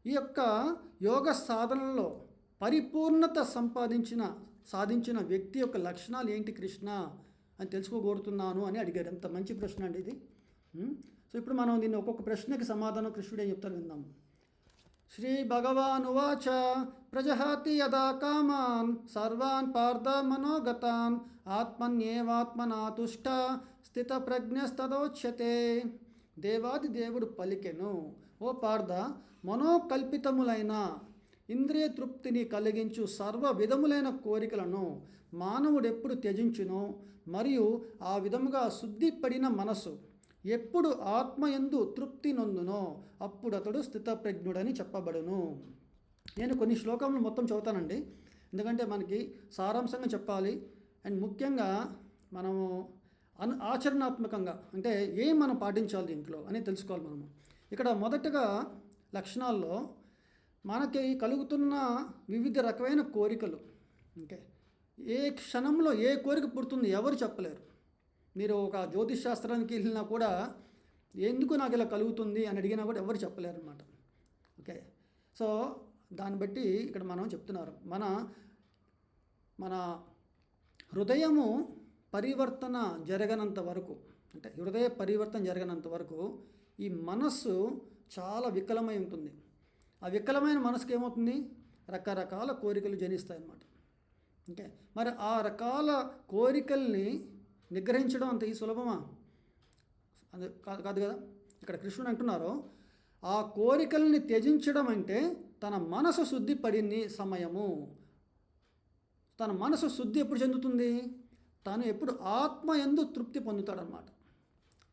A: ఈ యొక్క యోగ సాధనలో పరిపూర్ణత సాధించిన వ్యక్తి యొక్క లక్షణాలు ఏంటి కృష్ణ అని తెలుసుకోగోరుతున్నాను అని అడిగారు. ఎంత మంచి ప్రశ్న అండి ఇది. సో ఇప్పుడు మనం దీన్ని ఒక్కొక్క ప్రశ్నకి సమాధానం కృష్ణుడు ఏం చెప్తారు విందాం. శ్రీ భగవానువాచ ప్రజహాతి యదా కామాన్ సర్వాన్ పార్థ మనోగతాన్ ఆత్మన్యేవాత్మనా తుష్ట స్థిత ప్రజ్ఞస్తదోచ్యతే. దేవాది దేవుడు పలికెను, ఓ పార్థ, మనోకల్పితములైన ఇంద్రియ తృప్తిని కలిగించు సర్వ విధములైన కోరికలను మానవుడెప్పుడు త్యజించునో మరియు ఆ విధముగా శుద్ధిపడిన మనసు ఎప్పుడు ఆత్మయందు తృప్తి నొందునో అప్పుడు అతడు స్థితప్రజ్ఞుడని చెప్పబడును. నేను కొన్ని శ్లోకములు మొత్తం చదువుతానండి, ఎందుకంటే మనకి సారాంశంగా చెప్పాలి. అండ్ ముఖ్యంగా మనము ఆచరణాత్మకంగా అంటే ఏం మనం పాటించాలి దీంట్లో అని తెలుసుకోవాలి మనము. ఇక్కడ మొదటగా లక్షణాల్లో మనకి కలుగుతున్న వివిధ రకమైన కోరికలు. ఓకే, ఏ క్షణంలో ఏ కోరిక పుడుతుంది ఎవరు చెప్పలేరు. మీరు ఒక జ్యోతిష్ శాస్త్రానికి వెళ్ళినా కూడా ఎందుకు నాకు ఇలా కలుగుతుంది అని అడిగినా కూడా ఎవరు చెప్పలేరు అనమాట. ఓకే, సో దాన్ని బట్టి ఇక్కడ మనం చెప్తున్నారు, మన హృదయము పరివర్తన జరగనంత వరకు, అంటే హృదయ పరివర్తన జరగనంత వరకు ఈ మనస్సు చాలా వికలమై ఉంటుంది. ఆ వికలమైన మనసుకి ఏమవుతుంది? రకరకాల కోరికలు జనిస్తాయి అన్నమాట. ఓకే, మరి ఆ రకాల కోరికల్ని నిగ్రహించడం అంత ఈ సులభమా? అది కాదు కదా. ఇక్కడ కృష్ణుడు అంటున్నారు, ఆ కోరికల్ని త్యజించడం అంటే తన మనసు శుద్ధి పడింది సమయము. తన మనసు శుద్ధి ఎప్పుడు చెందుతుంది? తను ఎప్పుడు ఆత్మ యందు తృప్తి పొందుతాడనమాట.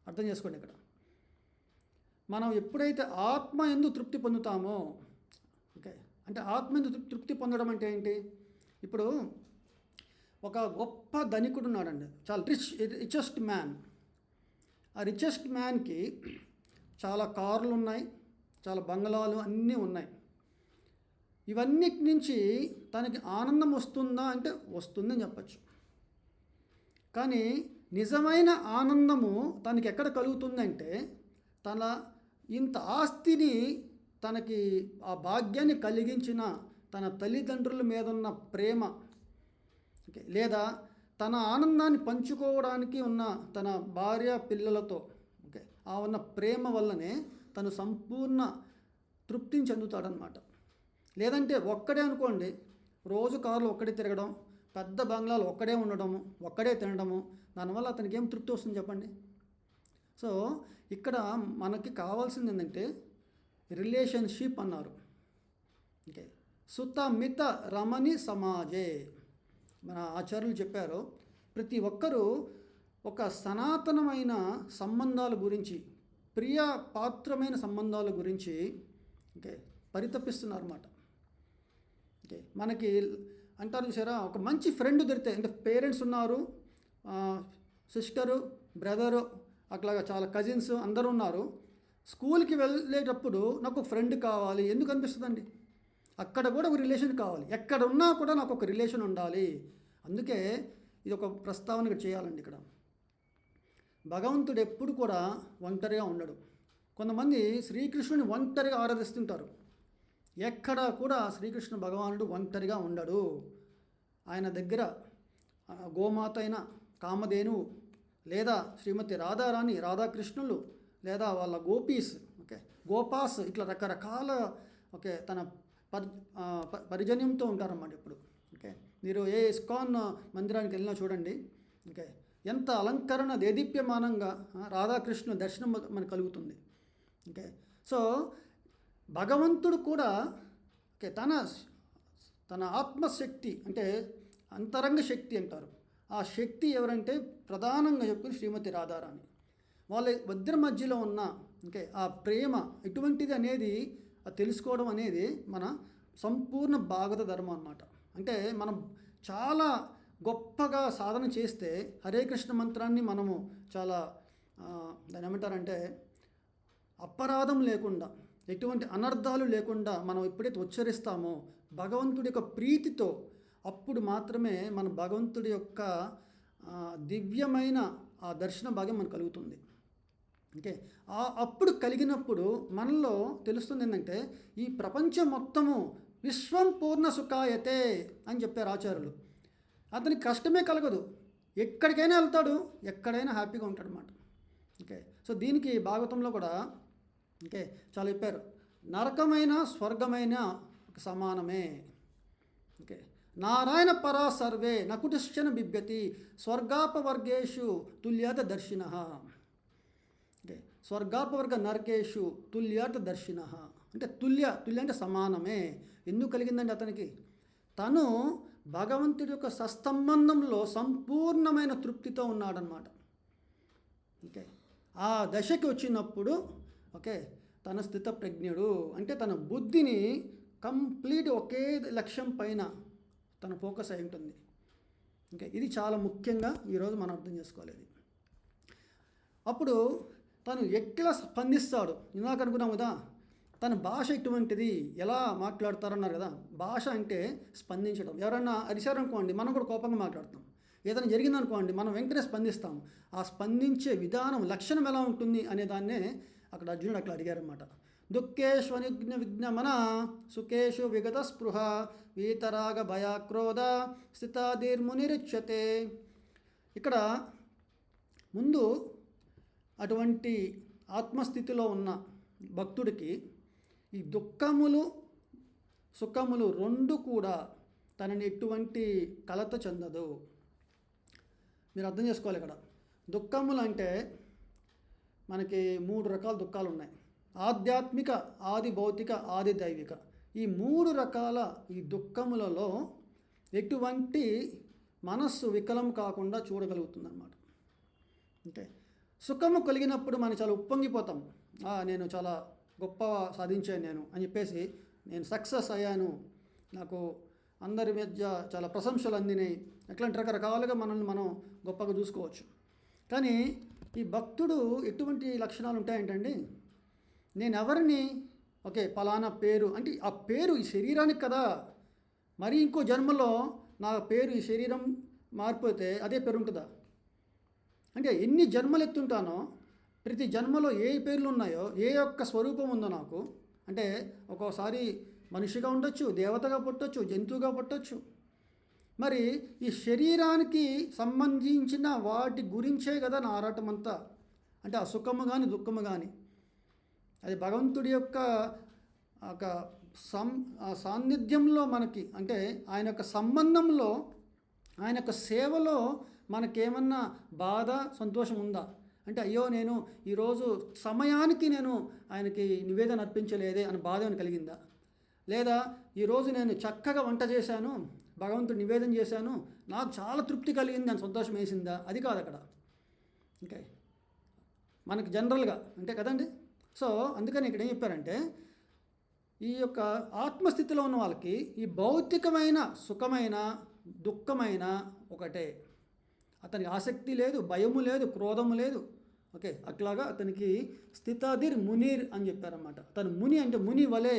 A: అర్థం చేసుకోండి. ఇక్కడ మనం ఎప్పుడైతే ఆత్మ యందు తృప్తి పొందుతామో, ఓకే, అంటే ఆత్మ యందు తృప్తి పొందడం అంటే ఏంటి? ఇప్పుడు ఒక గొప్ప ధనికుడు ఉన్నాడండి, చాలా రిచెస్ట్ మ్యాన్. ఆ రిచెస్ట్ మ్యాన్కి చాలా కార్లు ఉన్నాయి, చాలా బంగళాలు అన్నీ ఉన్నాయి. ఇవన్నిటి నుంచి తనకి ఆనందం వస్తుందా అంటే వస్తుందని చెప్పచ్చు. కానీ నిజమైన ఆనందము తనకి ఎక్కడ కలుగుతుందంటే తన ఇంత ఆస్తిని తనకి ఆ భాగ్యాన్ని కలిగించిన తన తల్లిదండ్రుల మీద ఉన్న ప్రేమ, ఓకే, లేదా తన ఆనందాన్ని పంచుకోవడానికి ఉన్న తన భార్య పిల్లలతో, ఓకే, ఆ ఉన్న ప్రేమ వల్లనే తను సంపూర్ణ తృప్తిని చెందుతాడనమాట. లేదంటే ఒక్కడే అనుకోండి, రోజు కారులో ఒక్కడే తిరగడం, పెద్ద బంగ్లాలు ఒక్కడే ఉండడము, ఒక్కడే తినడము, దానివల్ల అతనికి ఏం తృప్తి వస్తుంది చెప్పండి? సో ఇక్కడ మనకి కావాల్సింది ఏంటంటే రిలేషన్షిప్ అన్నారు. ఓకే, సుత మిత రమణి సమాజే, మన ఆచార్యులు చెప్పారు, ప్రతి ఒక్కరూ ఒక సనాతనమైన సంబంధాల గురించి, ప్రియ పాత్రమైన సంబంధాల గురించి, ఓకే, పరితపిస్తున్నారు అన్నమాట. ఓకే, మనకి అంటారు చూసారా, ఒక మంచి ఫ్రెండ్ దొరికితే, అంటే పేరెంట్స్ ఉన్నారు, సిస్టరు, బ్రదరు, అట్లాగా చాలా కజిన్స్ అందరూ ఉన్నారు. స్కూల్కి వెళ్ళేటప్పుడు నాకు ఒక ఫ్రెండ్ కావాలి ఎందుకు అనిపిస్తుందండి? అక్కడ కూడా ఒక రిలేషన్ కావాలి, ఎక్కడ ఉన్నా కూడా నాకు ఒక రిలేషన్ ఉండాలి. అందుకే ఇది ఒక ప్రస్తావన ఇక్కడ చేయాలండి. ఇక్కడ భగవంతుడు ఎప్పుడు కూడా ఒంటరిగా ఉండడు. కొంతమంది శ్రీకృష్ణుని ఒంటరిగా ఆరాధిస్తుంటారు. ఎక్కడ కూడా శ్రీకృష్ణ భగవానుడు ఒంటరిగా ఉండడు. ఆయన దగ్గర గోమాత అయిన కామధేను, లేదా శ్రీమతి రాధారాణి, రాధాకృష్ణులు, లేదా వాళ్ళ గోపీస్, ఓకే, గోపాస్, ఇట్లా రకరకాల, ఓకే, తన పరిజన్యంతో ఉంటారన్నమాట ఇప్పుడు. ఓకే, మీరు ఏ ఇస్కాన్ మందిరానికి వెళ్ళినా చూడండి, ఓకే, ఎంత అలంకరణ దేదీప్యమానంగా రాధాకృష్ణ దర్శనం మనకు కలుగుతుంది. ఓకే, సో భగవంతుడు కూడా, ఓకే, తన ఆత్మశక్తి అంటే అంతరంగ శక్తి అంటారు. ఆ శక్తి ఎవరంటే ప్రధానంగా చెప్పిన శ్రీమతి రాధారాణి. వాళ్ళ ఇద్దరి మధ్యలో ఉన్న, ఓకే, ఆ ప్రేమ ఎటువంటిది అనేది తెలుసుకోవడం అనేది మన సంపూర్ణ భాగవత ధర్మం అన్నమాట. అంటే మనం చాలా గొప్పగా సాధన చేస్తే హరే కృష్ణ మంత్రాన్ని మనము చాలా దాని ఏమంటారంటే అపరాధం లేకుండా, ఎటువంటి అనర్థాలు లేకుండా మనం ఎప్పుడైతే ఉచ్చరిస్తామో భగవంతుడి యొక్క ప్రీతితో, అప్పుడు మాత్రమే మన భగవంతుడి యొక్క దివ్యమైన ఆ దర్శన భాగ్యం మనకు కలుగుతుంది. ఓకే, అప్పుడు కలిగినప్పుడు మనలో తెలుస్తుంది ఏంటంటే ఈ ప్రపంచం మొత్తము విశ్వం పూర్ణ సుఖాయతే అని చెప్పారు ఆచార్యులు. అతనికి కష్టమే కలగదు, ఎక్కడికైనా వెళ్తాడు, ఎక్కడైనా హ్యాపీగా ఉంటాడు అన్నమాట. ఓకే, సో దీనికి భాగవతంలో కూడా, ఓకే, చాలా చెప్పారు, నరకమైన స్వర్గమైన సమానమే. ఓకే, నారాయణ పరా సర్వే నకుటిశ్చన బిభ్యతి స్వర్గాపవర్గేషు తుల్యాత దర్శిన. ఓకే, స్వర్గాపవర్గ నరకేషు తుల్యాత దర్శిన అంటే తుల్య అంటే సమానమే. ఎందుకు కలిగిందండి అతనికి? తను భగవంతుడి యొక్క సత్సంబంధంలో సంపూర్ణమైన తృప్తితో ఉన్నాడనమాట. ఓకే, ఆ దశకి వచ్చినప్పుడు, ఓకే, తన స్థితప్రజ్ఞుడు అంటే తన బుద్ధిని కంప్లీట్ ఒకే లక్ష్యం పైన తన ఫోకస్ అయి ఉంటుంది. ఓకే, ఇది చాలా ముఖ్యంగా ఈరోజు మనం అర్థం చేసుకోవాలి. అప్పుడు తను ఎట్లా స్పందిస్తాడు? ఇందాక అనుకున్నాం కదా, తన భాష ఎటువంటిది, ఎలా మాట్లాడతారన్నారు కదా. భాష అంటే స్పందించడం. ఎవరన్నా అరిశారనుకోండి, మనం కూడా కోపంగా మాట్లాడతాం. ఏదైనా జరిగిందనుకోండి, మనం వెంటనే స్పందిస్తాం. ఆ స్పందించే విధానం, లక్షణం ఎలా ఉంటుంది అనే దాన్నే అక్కడ అర్జునుడు అట్లా అడిగారన్నమాట. దుఃఖేషు అనిజ్ఞ విజ్ఞమన సుఖేషు విగత స్పృహ వీతరాగ భయాక్రోధ స్థితాధీర్మునిరుచ్యతే. ఇక్కడ ముందు అటువంటి ఆత్మస్థితిలో ఉన్న భక్తుడికి ఈ దుఃఖములు సుఖములు రెండు కూడా తనని ఎటువంటి కలత చెందదు. మీరు అర్థం చేసుకోవాలి. ఇక్కడ దుఃఖములు అంటే మనకి 3 రకాల దుఃఖాలు ఉన్నాయి. ఆధ్యాత్మిక, ఆది భౌతిక, ఆది దైవిక. ఈ 3 రకాల ఈ దుఃఖములలో ఎటువంటి మనస్సు వికలం కాకుండా చూడగలుగుతుంది అన్నమాట. అంటే సుఖము కలిగినప్పుడు మనం చాలా ఉప్పొంగిపోతాం. నేను చాలా గొప్ప సాధించాను నేను అని చెప్పేసి, నేను సక్సెస్ అయ్యాను, నాకు అందరి మధ్య చాలా ప్రశంసలు అందినాయి, ఎట్లాంటి రకరకాలుగా మనల్ని మనం గొప్పగా చూసుకోవచ్చు. కానీ ఈ భక్తుడు ఎటువంటి లక్షణాలు ఉంటాయంటండి, నేను ఎవరిని, ఓకే, పలానా పేరు అంటే ఆ పేరు ఈ శరీరానికి కదా, మరి ఇంకో జన్మలో నా పేరు ఈ శరీరం మారిపోతే అదే పేరు ఉంటుందా? అంటే ఎన్ని జన్మలు ఎత్తుంటానో ప్రతి జన్మలో ఏ పేర్లు ఉన్నాయో, ఏ యొక్క స్వరూపం ఉందో నాకు, అంటే ఒక్కోసారి మనిషిగా ఉండొచ్చు, దేవతగా పుట్టొచ్చు, జంతువుగా పుట్టొచ్చు. మరి ఈ శరీరానికి సంబంధించిన వాటి గురించే కదా నా ఆరాటం అంతా. అంటే ఆ సుఖము కానీ దుఃఖము కానీ అది భగవంతుడి యొక్క ఒక సాన్నిధ్యంలో మనకి, అంటే ఆయన యొక్క సంబంధంలో, ఆయన యొక్క సేవలో మనకేమన్నా బాధ సంతోషం ఉందా? అంటే అయ్యో నేను ఈరోజు సమయానికి నేను ఆయనకి నివేదన అర్పించలేదే అని బాధ ఏమైనా కలిగిందా? లేదా ఈరోజు నేను చక్కగా వంట చేశాను, భగవంతుడు నివేదన చేశాను, నాకు చాలా తృప్తి కలిగింది అని సంతోషం వేసిందా? అది కాదు అక్కడ. ఓకే, మనకి జనరల్గా అంతే కదండి. సో అందుకని ఇక్కడ ఏం చెప్పారంటే, ఈ యొక్క ఆత్మస్థితిలో ఉన్న వాళ్ళకి ఈ భౌతికమైన సుఖమైన దుఃఖమైన ఒకటే. అతనికి ఆసక్తి లేదు, భయము లేదు, క్రోధము లేదు. ఓకే, అట్లాగా అతనికి స్థితాదిర్ మునీర్ అని చెప్పారన్నమాట. తను ముని అంటే ముని వలె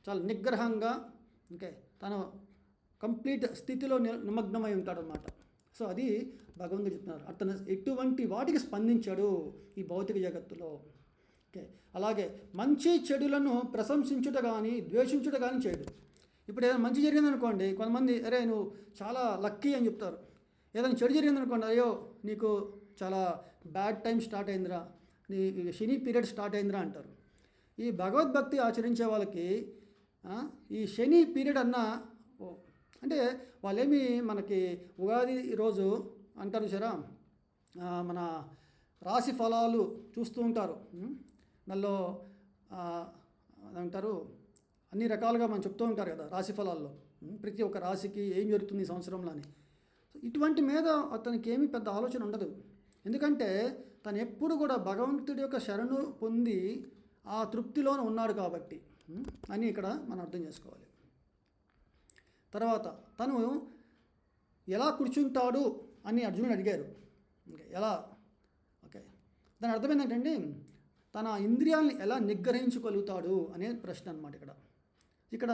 A: చాలా నిగ్రహంగా, ఓకే, తను కంప్లీట్ స్థితిలో నిమగ్నమై ఉంటాడనమాట. సో అది భగవంతుడు చెప్తున్నారు. అతను ఎటువంటి వాటికి స్పందించాడు ఈ భౌతిక జగత్తులో. ఓకే, అలాగే మంచి చెడులను ప్రశంసించుట కానీ ద్వేషించుట కానీ చేయడు. ఇప్పుడు ఏదైనా మంచి జరిగిందనుకోండి, కొంతమంది అరే నువ్వు చాలా లక్కీ అని చెప్తారు. ఏదైనా చెడు జరిగిందనుకోండి, అయ్యో నీకు చాలా బ్యాడ్ టైం స్టార్ట్ అయిందిరా, నీ శని పీరియడ్ స్టార్ట్ అయిందిరా అంటారు. ఈ భగవద్భక్తి ఆచరించే వాళ్ళకి ఈ శని పీరియడ్ అన్న అంటే వాళ్ళేమి మనకి ఉగాది రోజు అంటారు సరా, మన రాశి ఫలాలు చూస్తూ ఉంటారు. దానిలో అంటారు అన్ని రకాలుగా మనం చెప్తూ ఉంటారు కదా రాశి ఫలాల్లో, ప్రతి ఒక్క రాశికి ఏం జరుగుతుంది ఈ సంవత్సరంలో అని. ఇటువంటి మీద అతనికి ఏమీ పెద్ద ఆలోచన ఉండదు. ఎందుకంటే తను ఎప్పుడు కూడా భగవంతుడి యొక్క శరణు పొంది ఆ తృప్తిలోనే ఉన్నాడు కాబట్టి అని ఇక్కడ మనం అర్థం చేసుకోవాలి. తర్వాత తను ఎలా కూర్చుంటాడు అని అర్జునుడు అడిగారు. ఎలా? ఓకే, దాని అర్థం ఏంటంటే తన ఇంద్రియాలను ఎలా నిగ్రహించుకోగలుగుతాడు అనే ప్రశ్న అనమాట. ఇక్కడ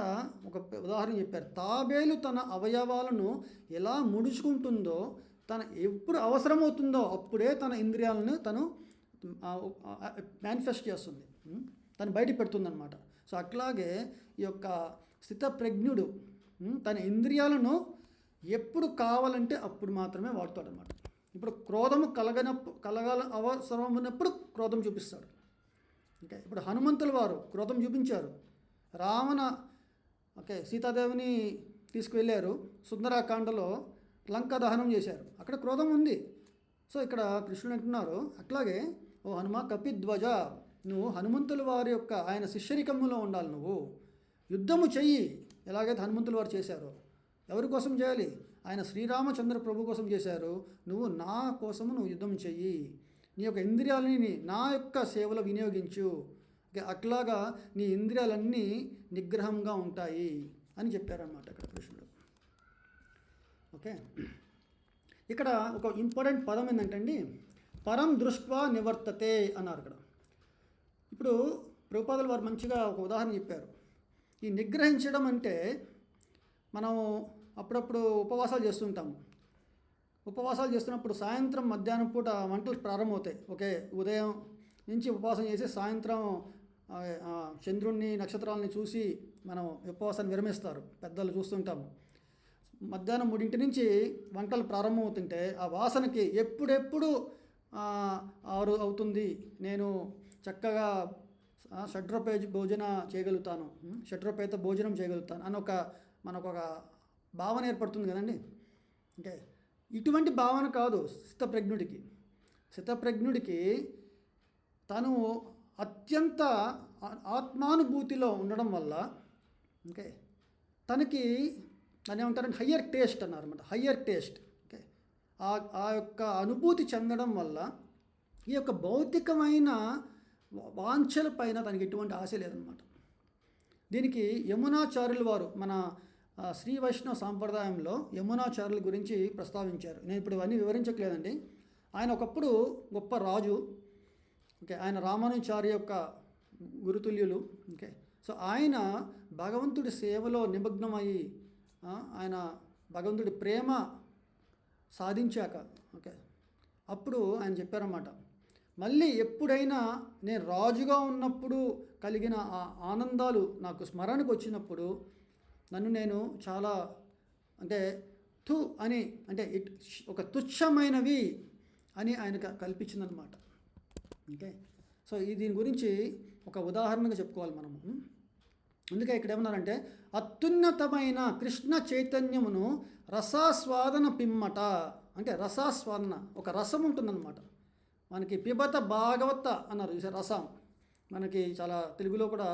A: ఒక ఉదాహరణ చెప్పారు. తాబేలు తన అవయవాలను ఎలా ముడుచుకుంటుందో, తన ఎప్పుడు అవసరమవుతుందో అప్పుడే తన ఇంద్రియాలను తను మేనిఫెస్ట్ చేస్తుంది, తను బయట పెడుతుందన్నమాట. సో అట్లాగే ఈ యొక్క స్థితప్రజ్ఞుడు తన ఇంద్రియాలను ఎప్పుడు కావాలంటే అప్పుడు మాత్రమే వాడతాడనమాట. ఇప్పుడు క్రోధము కలగాల అవసరం ఉన్నప్పుడు క్రోధం చూపిస్తాడు. ఓకే, ఇప్పుడు హనుమంతుల వారు క్రోధం చూపించారు. సీతాదేవిని తీసుకువెళ్ళారు, సుందరాకాండలో లంక దహనం చేశారు, అక్కడ క్రోధం ఉంది. సో ఇక్కడ కృష్ణుడు అంటున్నారు, అట్లాగే ఓ హనుమ కపిధ్వజ, నువ్వు హనుమంతుల వారి యొక్క ఆయన శిష్యరికములో ఉండాలి. నువ్వు యుద్ధము చెయ్యి, ఎలాగైతే హనుమంతుల వారు చేశారో. ఎవరి కోసం చేయాలి? ఆయన శ్రీరామచంద్ర ప్రభు కోసం చేశారు. నువ్వు నా కోసము నువ్వు యుద్ధం చెయ్యి, నీ యొక్క ఇంద్రియాలని నా యొక్క సేవలో వినియోగించు. అట్లాగా నీ ఇంద్రియాలన్నీ నిగ్రహంగా ఉంటాయి అని చెప్పారన్నమాట ఇక్కడ కృష్ణుడు. ఓకే, ఇక్కడ ఒక ఇంపార్టెంట్ పదం ఏంటంటే పరం దృష్ట్వా నివర్తతే అన్నారు ఇక్కడ. ఇప్పుడు ప్రభుపాదులు వారు మంచిగా ఒక ఉదాహరణ చెప్పారు. ఈ నిగ్రహించడం అంటే మనం అప్పుడప్పుడు ఉపవాసాలు చేస్తుంటాము. ఉపవాసాలు చేస్తున్నప్పుడు సాయంత్రం మధ్యాహ్నం పూట వంటలు ప్రారంభమవుతాయి. ఓకే, ఉదయం నుంచి ఉపవాసం చేసి సాయంత్రం చంద్రుణ్ణి నక్షత్రాలని చూసి మనం ఉపవాసాన్ని విరమిస్తారు, పెద్దలు చూస్తుంటాము. మధ్యాహ్నం 3 నుంచి వంటలు ప్రారంభమవుతుంటే ఆ వాసనకి ఎప్పుడెప్పుడు 6 అవుతుంది, నేను చక్కగా షడ్రూపేత భోజనం చేయగలుగుతాను అని మనకు ఒక భావన ఏర్పడుతుంది కదండి. అంటే ఇటువంటి భావన కాదు స్థితప్రజ్ఞుడికి తను అత్యంత ఆత్మానుభూతిలో ఉండడం వల్ల, ఓకే, తనకి దాన్ని ఏమంటారంటే హయ్యర్ టేస్ట్ అన్నారన్నమాట. హయ్యర్ టేస్ట్, ఓకే, ఆ యొక్క అనుభూతి చెందడం వల్ల ఈ యొక్క భౌతికమైన వాంఛల పైన తనకి ఎటువంటి ఆశ లేదనమాట. దీనికి యమునాచార్యుల వారు మన శ్రీ వైష్ణవ సాంప్రదాయంలో యమునాచార్యుల గురించి ప్రస్తావించారు. నేను ఇప్పుడు ఇవన్నీ వివరించట్లేదండి. ఆయన ఒకప్పుడు గొప్ప రాజు. ఓకే, ఆయన రామానుచార్య యొక్క గురుతుల్యులు. ఓకే, సో ఆయన భగవంతుడి సేవలో నిమగ్నమయ్యి ఆయన భగవంతుడి ప్రేమ సాధించాక, ఓకే, అప్పుడు ఆయన చెప్పారన్నమాట, మళ్ళీ ఎప్పుడైనా నేను రాజుగా ఉన్నప్పుడు కలిగిన ఆ ఆనందాలు నాకు స్మరణకు వచ్చినప్పుడు నన్ను నేను చాలా అంటే తు అని అంటే ఒక తుచ్చమైనవి అని ఆయన కల్పించిందనమాట. ఓకే, సో దీని గురించి ఒక ఉదాహరణగా చెప్పుకోవాలి మనము. అందుకే ఇక్కడ ఏమన్నారంటే అత్యున్నతమైన కృష్ణ చైతన్యమును రసాస్వాదన పిమ్మట, అంటే రసాస్వాదన ఒక రసం ఉంటుందన్నమాట. మనకి పిబత భాగవత అన్నారు చూసారు రసం, మనకి చాలా తెలుగులో కూడా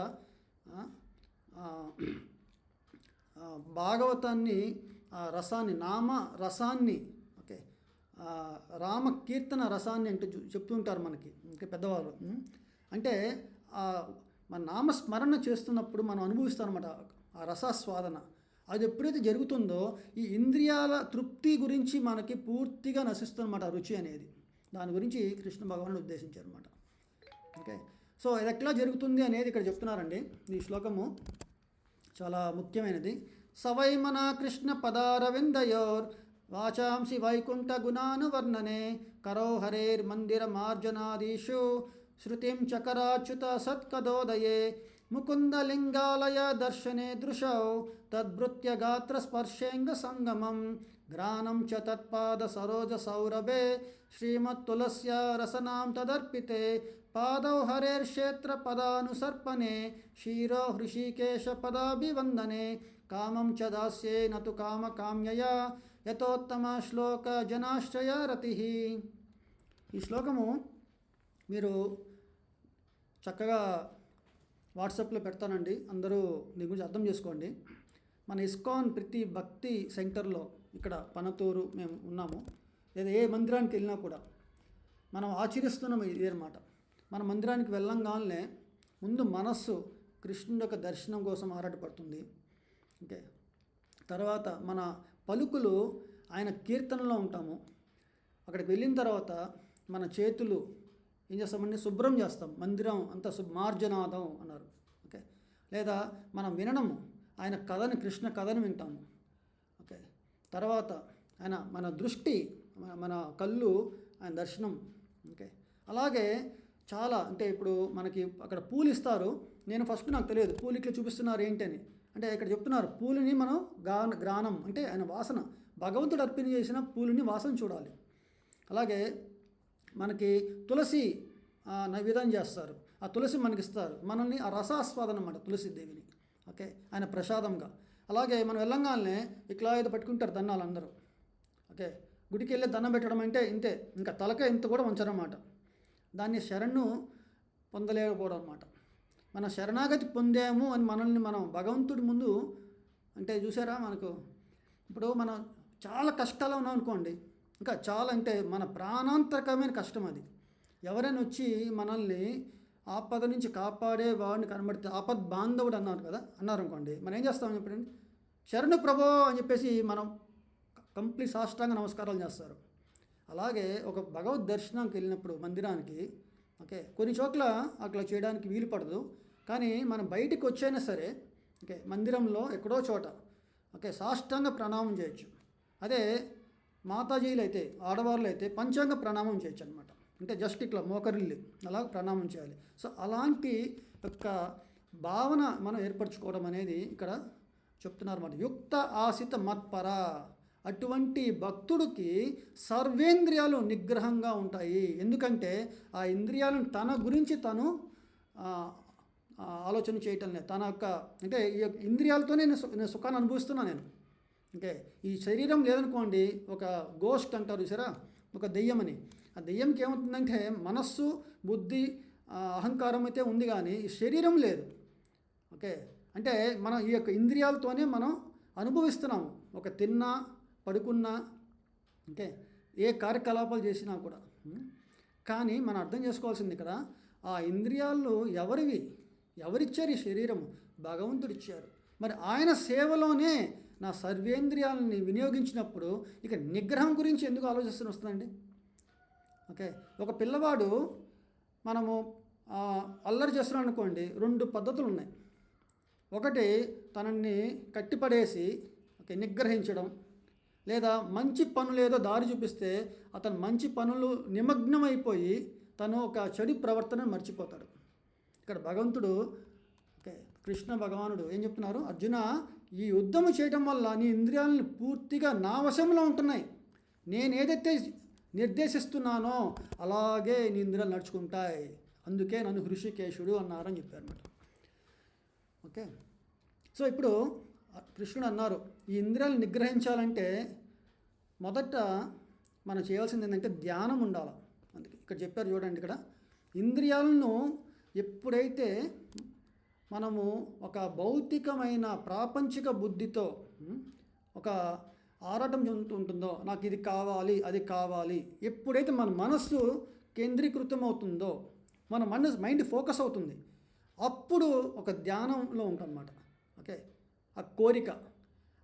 A: భాగవతాన్ని రసాన్ని నామ రసాన్ని ఓకే రామ కీర్తన రసాన్ని అంటే చెప్తూ ఉంటారు మనకి ఇంకా పెద్దవాళ్ళు. అంటే మన నామస్మరణ చేస్తున్నప్పుడు మనం అనుభవిస్తాం అనమాట ఆ రసాస్వాదన. అది ఎప్పుడైతే జరుగుతుందో ఈ ఇంద్రియాల తృప్తి గురించి మనకి పూర్తిగా నశిస్తుందన్నమాట రుచి అనేది. దాని గురించి కృష్ణ భగవానుడు ఉద్దేశించారు అనమాట. ఓకే, సో ఇది ఎట్లా జరుగుతుంది అనేది ఇక్కడ చెప్తున్నారండి. ఈ శ్లోకము చాలా ముఖ్యమైనది. సవైమన కృష్ణ పదారవిందయోర్ వాచాంసి వైకుంఠ గుణానువర్ణనే కరో హరేర్ మందిర మార్జనాదీషు శృతిం చకరాచ్యుత సత్కదోదయే ముకుందలింగాలయ దర్శనే దృశౌ తద్భృత్య గాత్ర స్పర్శేంగ సంగమం గ్రానం చ తత్పాద సరోజ సౌరభే శ్రీమత్తులస్య రసనాం తదర్పితే పాదౌ హరేర్క్షేత్ర పదానుసర్పణే శిరో హృషికేశ పదాభివందనే కామం చ దాస్యే నతు కామ కామ్యయా యతోత్తమ శ్లోక జనాశ్రయ రతి. ఈ శ్లోకము మీరు చక్కగా వాట్సాప్లో పెడతానండి, అందరూ దీని గురించి అర్థం చేసుకోండి. మన ఇస్కాన్ ప్రతి భక్తి సెంటర్లో ఇక్కడ పనతూరు మేము ఉన్నాము, లేదా ఏ మందిరానికి వెళ్ళినా కూడా మనం ఆచరిస్తున్నాం ఇది అనమాట. మన మందిరానికి వెళ్ళంగానే ముందు మనస్సు కృష్ణుడి యొక్క దర్శనం కోసం ఆరాటపడుతుంది. ఓకే, తర్వాత మన పలుకులు ఆయన కీర్తనలో ఉంటాము. అక్కడికి వెళ్ళిన తర్వాత మన చేతులు ఏం చేస్తామంటే శుభ్రం చేస్తాం, మందిరం అంతా మార్జనాదం అన్నారు. ఓకే, లేదా మనం వినడము ఆయన కథని కృష్ణ కథను వింటాము. ఓకే, తర్వాత ఆయన మన దృష్టి మన కళ్ళు ఆయన దర్శనం. ఓకే, అలాగే చాలా అంటే ఇప్పుడు మనకి అక్కడ పూలు ఇస్తారు. నేను ఫస్ట్ నాకు తెలియదు పూలు ఇట్లా చూపిస్తున్నారు ఏంటి అని. అంటే ఇక్కడ చెప్తున్నారు పూలని మనం గ్రానం అంటే ఆయన వాసన, భగవంతుడు అర్పణ చేసిన పూలని వాసన చూడాలి. అలాగే మనకి తులసి నైవేద్యం చేస్తారు, ఆ తులసి మనకి ఇస్తారు, మనల్ని ఆ రసాస్వాదన అన్నమాట తులసిదేవిని. ఓకే, ఆయన ప్రసాదంగా. అలాగే మనం వెళ్ళంగానే ఇట్లా ఏదో పట్టుకుంటారు దండాలు అందరూ. ఓకే, గుడికి వెళ్ళి దండం పెట్టడం అంటే ఇంతే, ఇంకా తలక ఇంత కూడా ఉంచరన్నమాట. దాన్ని శరణు పొందలేకపోవడం అన్నమాట. మన శరణాగతి పొందాము అని మనల్ని మనం భగవంతుడి ముందు అంటే చూసారా, మనకు ఇప్పుడు మనం చాలా కష్టాలు ఉన్నాం అనుకోండి, ఇంకా చాలా అంటే మన ప్రాణాంతకమైన కష్టం అది. ఎవరైనా వచ్చి మనల్ని ఆపద నుంచి కాపాడే వాడిని కనబడితే ఆపద్ బాంధవుడు అన్నారు కదా, అన్నారు అనుకోండి, మనం ఏం చేస్తామని చెప్పండి, శరణు ప్రభో అని చెప్పేసి మనం కంప్లీట్ సాష్టాంగ నమస్కారాలు చేస్తారు. అలాగే ఒక భగవద్ దర్శనానికి వెళ్ళినప్పుడు మందిరానికి, ఓకే, కొన్ని చోట్ల అట్లా చేయడానికి వీలు పడదు, కానీ మనం బయటికి వచ్చైనా సరే ఓకే మందిరంలో ఎక్కడో చోట ఓకే సాష్టాంగ ప్రణామం చేయొచ్చు. అదే మాతాజీలు అయితే ఆడవాళ్ళు అయితే పంచాంగ ప్రణామం చేయొచ్చు అనమాట. అంటే జస్ట్ ఇట్లా మోకరిల్లి అలా ప్రణామం చేయాలి. సో అలాంటి యొక్క భావన మనం ఏర్పరచుకోవడం అనేది ఇక్కడ చెప్తున్నారు అన్నమాట. యుక్త ఆసిత మత్పర, అటువంటి భక్తుడికి సర్వేంద్రియాలు నిగ్రహంగా ఉంటాయి. ఎందుకంటే ఆ ఇంద్రియాలను తన గురించి తను ఆలోచన చేయటం లేదు. తన యొక్క అంటే ఈ ఇంద్రియాలతోనే నేను సుఖాన్ని అనుభవిస్తున్నాను నేను. ఓకే, ఈ శరీరం లేదనుకోండి, ఒక గోస్ట్ అంటారు సరే, ఒక దెయ్యమని. ఆ దెయ్యంకి ఏమవుతుందంటే మనస్సు బుద్ధి అహంకారం అయితే ఉంది, కానీ ఈ శరీరం లేదు. ఓకే, అంటే మనం ఈ యొక్క ఇంద్రియాలతోనే మనం అనుభవిస్తున్నాము. ఒక తిన్నా పడుకున్నా ఓకే ఏ కార్యకలాపాలు చేసినా కూడా. కానీ మనం అర్థం చేసుకోవాల్సింది ఇక్కడ ఆ ఇంద్రియాలు ఎవరివి, ఎవరిచ్చారు? ఈ శరీరము భగవంతుడు ఇచ్చారు. మరి ఆయన సేవలోనే నా సర్వేంద్రియాలని వినియోగించినప్పుడు ఇక నిగ్రహం గురించి ఎందుకు ఆలోచిస్తూ వస్తుందండి? ఓకే, ఒక పిల్లవాడు మనము అల్లరి చేస్తున్నాం అనుకోండి, రెండు పద్ధతులు ఉన్నాయి. ఒకటి తనని కట్టిపడేసి ఓకే నిగ్రహించడం, లేదా మంచి పనులు ఏదో దారి చూపిస్తే అతను మంచి పనులు నిమగ్నమైపోయి తను ఒక చెడు ప్రవర్తన మర్చిపోతాడు. ఇక్కడ భగవంతుడు ఓకే కృష్ణ భగవానుడు ఏం చెప్తున్నారు, అర్జున ఈ యుద్ధము చేయడం వల్ల నీ ఇంద్రియాలను పూర్తిగా నా వశంలో ఉంటున్నాయి, నేను ఏదైతే నిర్దేశిస్తున్నానో అలాగే నీ ఇంద్రియాలు నడుచుకుంటాయి, అందుకే నన్ను హృషికేశుడు అన్నారని చెప్పారన్నమాట. ఓకే, సో ఇప్పుడు కృష్ణుడు అన్నారు ఈ ఇంద్రియాలను నిగ్రహించాలంటే మొదట మనం చేయాల్సింది ఏంటంటే ధ్యానం ఉండాలి. అందుకే ఇక్కడ చెప్పారు చూడండి, ఇక్కడ ఇంద్రియాలను ఎప్పుడైతే మనము ఒక భౌతికమైన ప్రాపంచిక బుద్ధితో ఒక ఆరాటం చెందుతూ ఉంటుందో, నాకు ఇది కావాలి అది కావాలి, ఎప్పుడైతే మన మనస్సు కేంద్రీకృతం అవుతుందో, మన మైండ్ ఫోకస్ అవుతుంది, అప్పుడు ఒక ధ్యానంలో ఉంటామన్నమాట. ఓకే, ఆ కోరిక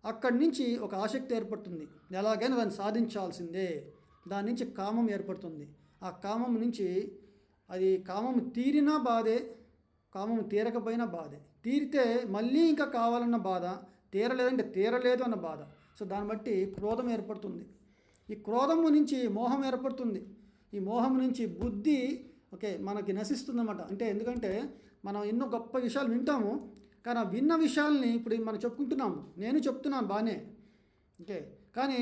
A: అక్కడి నుంచి ఒక ఆసక్తి ఏర్పడుతుంది, ఎలాగైనా దాన్ని సాధించాల్సిందే, దాని నుంచి కామం ఏర్పడుతుంది. ఆ కామం నుంచి అది కామం తీరినా బాధే, కామం తీరకపోయినా బాధే, తీరితే మళ్ళీ ఇంకా కావాలన్న బాధ, తీరలేదంటే తీరలేదు అన్న బాధ. సో దాన్ని బట్టి క్రోధం ఏర్పడుతుంది, ఈ క్రోధము నుంచి మోహం ఏర్పడుతుంది, ఈ మోహం నుంచి బుద్ధి ఓకే మనకి నశిస్తుందన్నమాట. అంటే ఎందుకంటే మనం ఎన్నో గొప్ప విషయాలు వింటాము, కానీ ఆ విన్న విషయాల్ని ఇప్పుడు మనం చెప్పుకుంటున్నాము, నేను చెప్తున్నాను బాగానే ఓకే, కానీ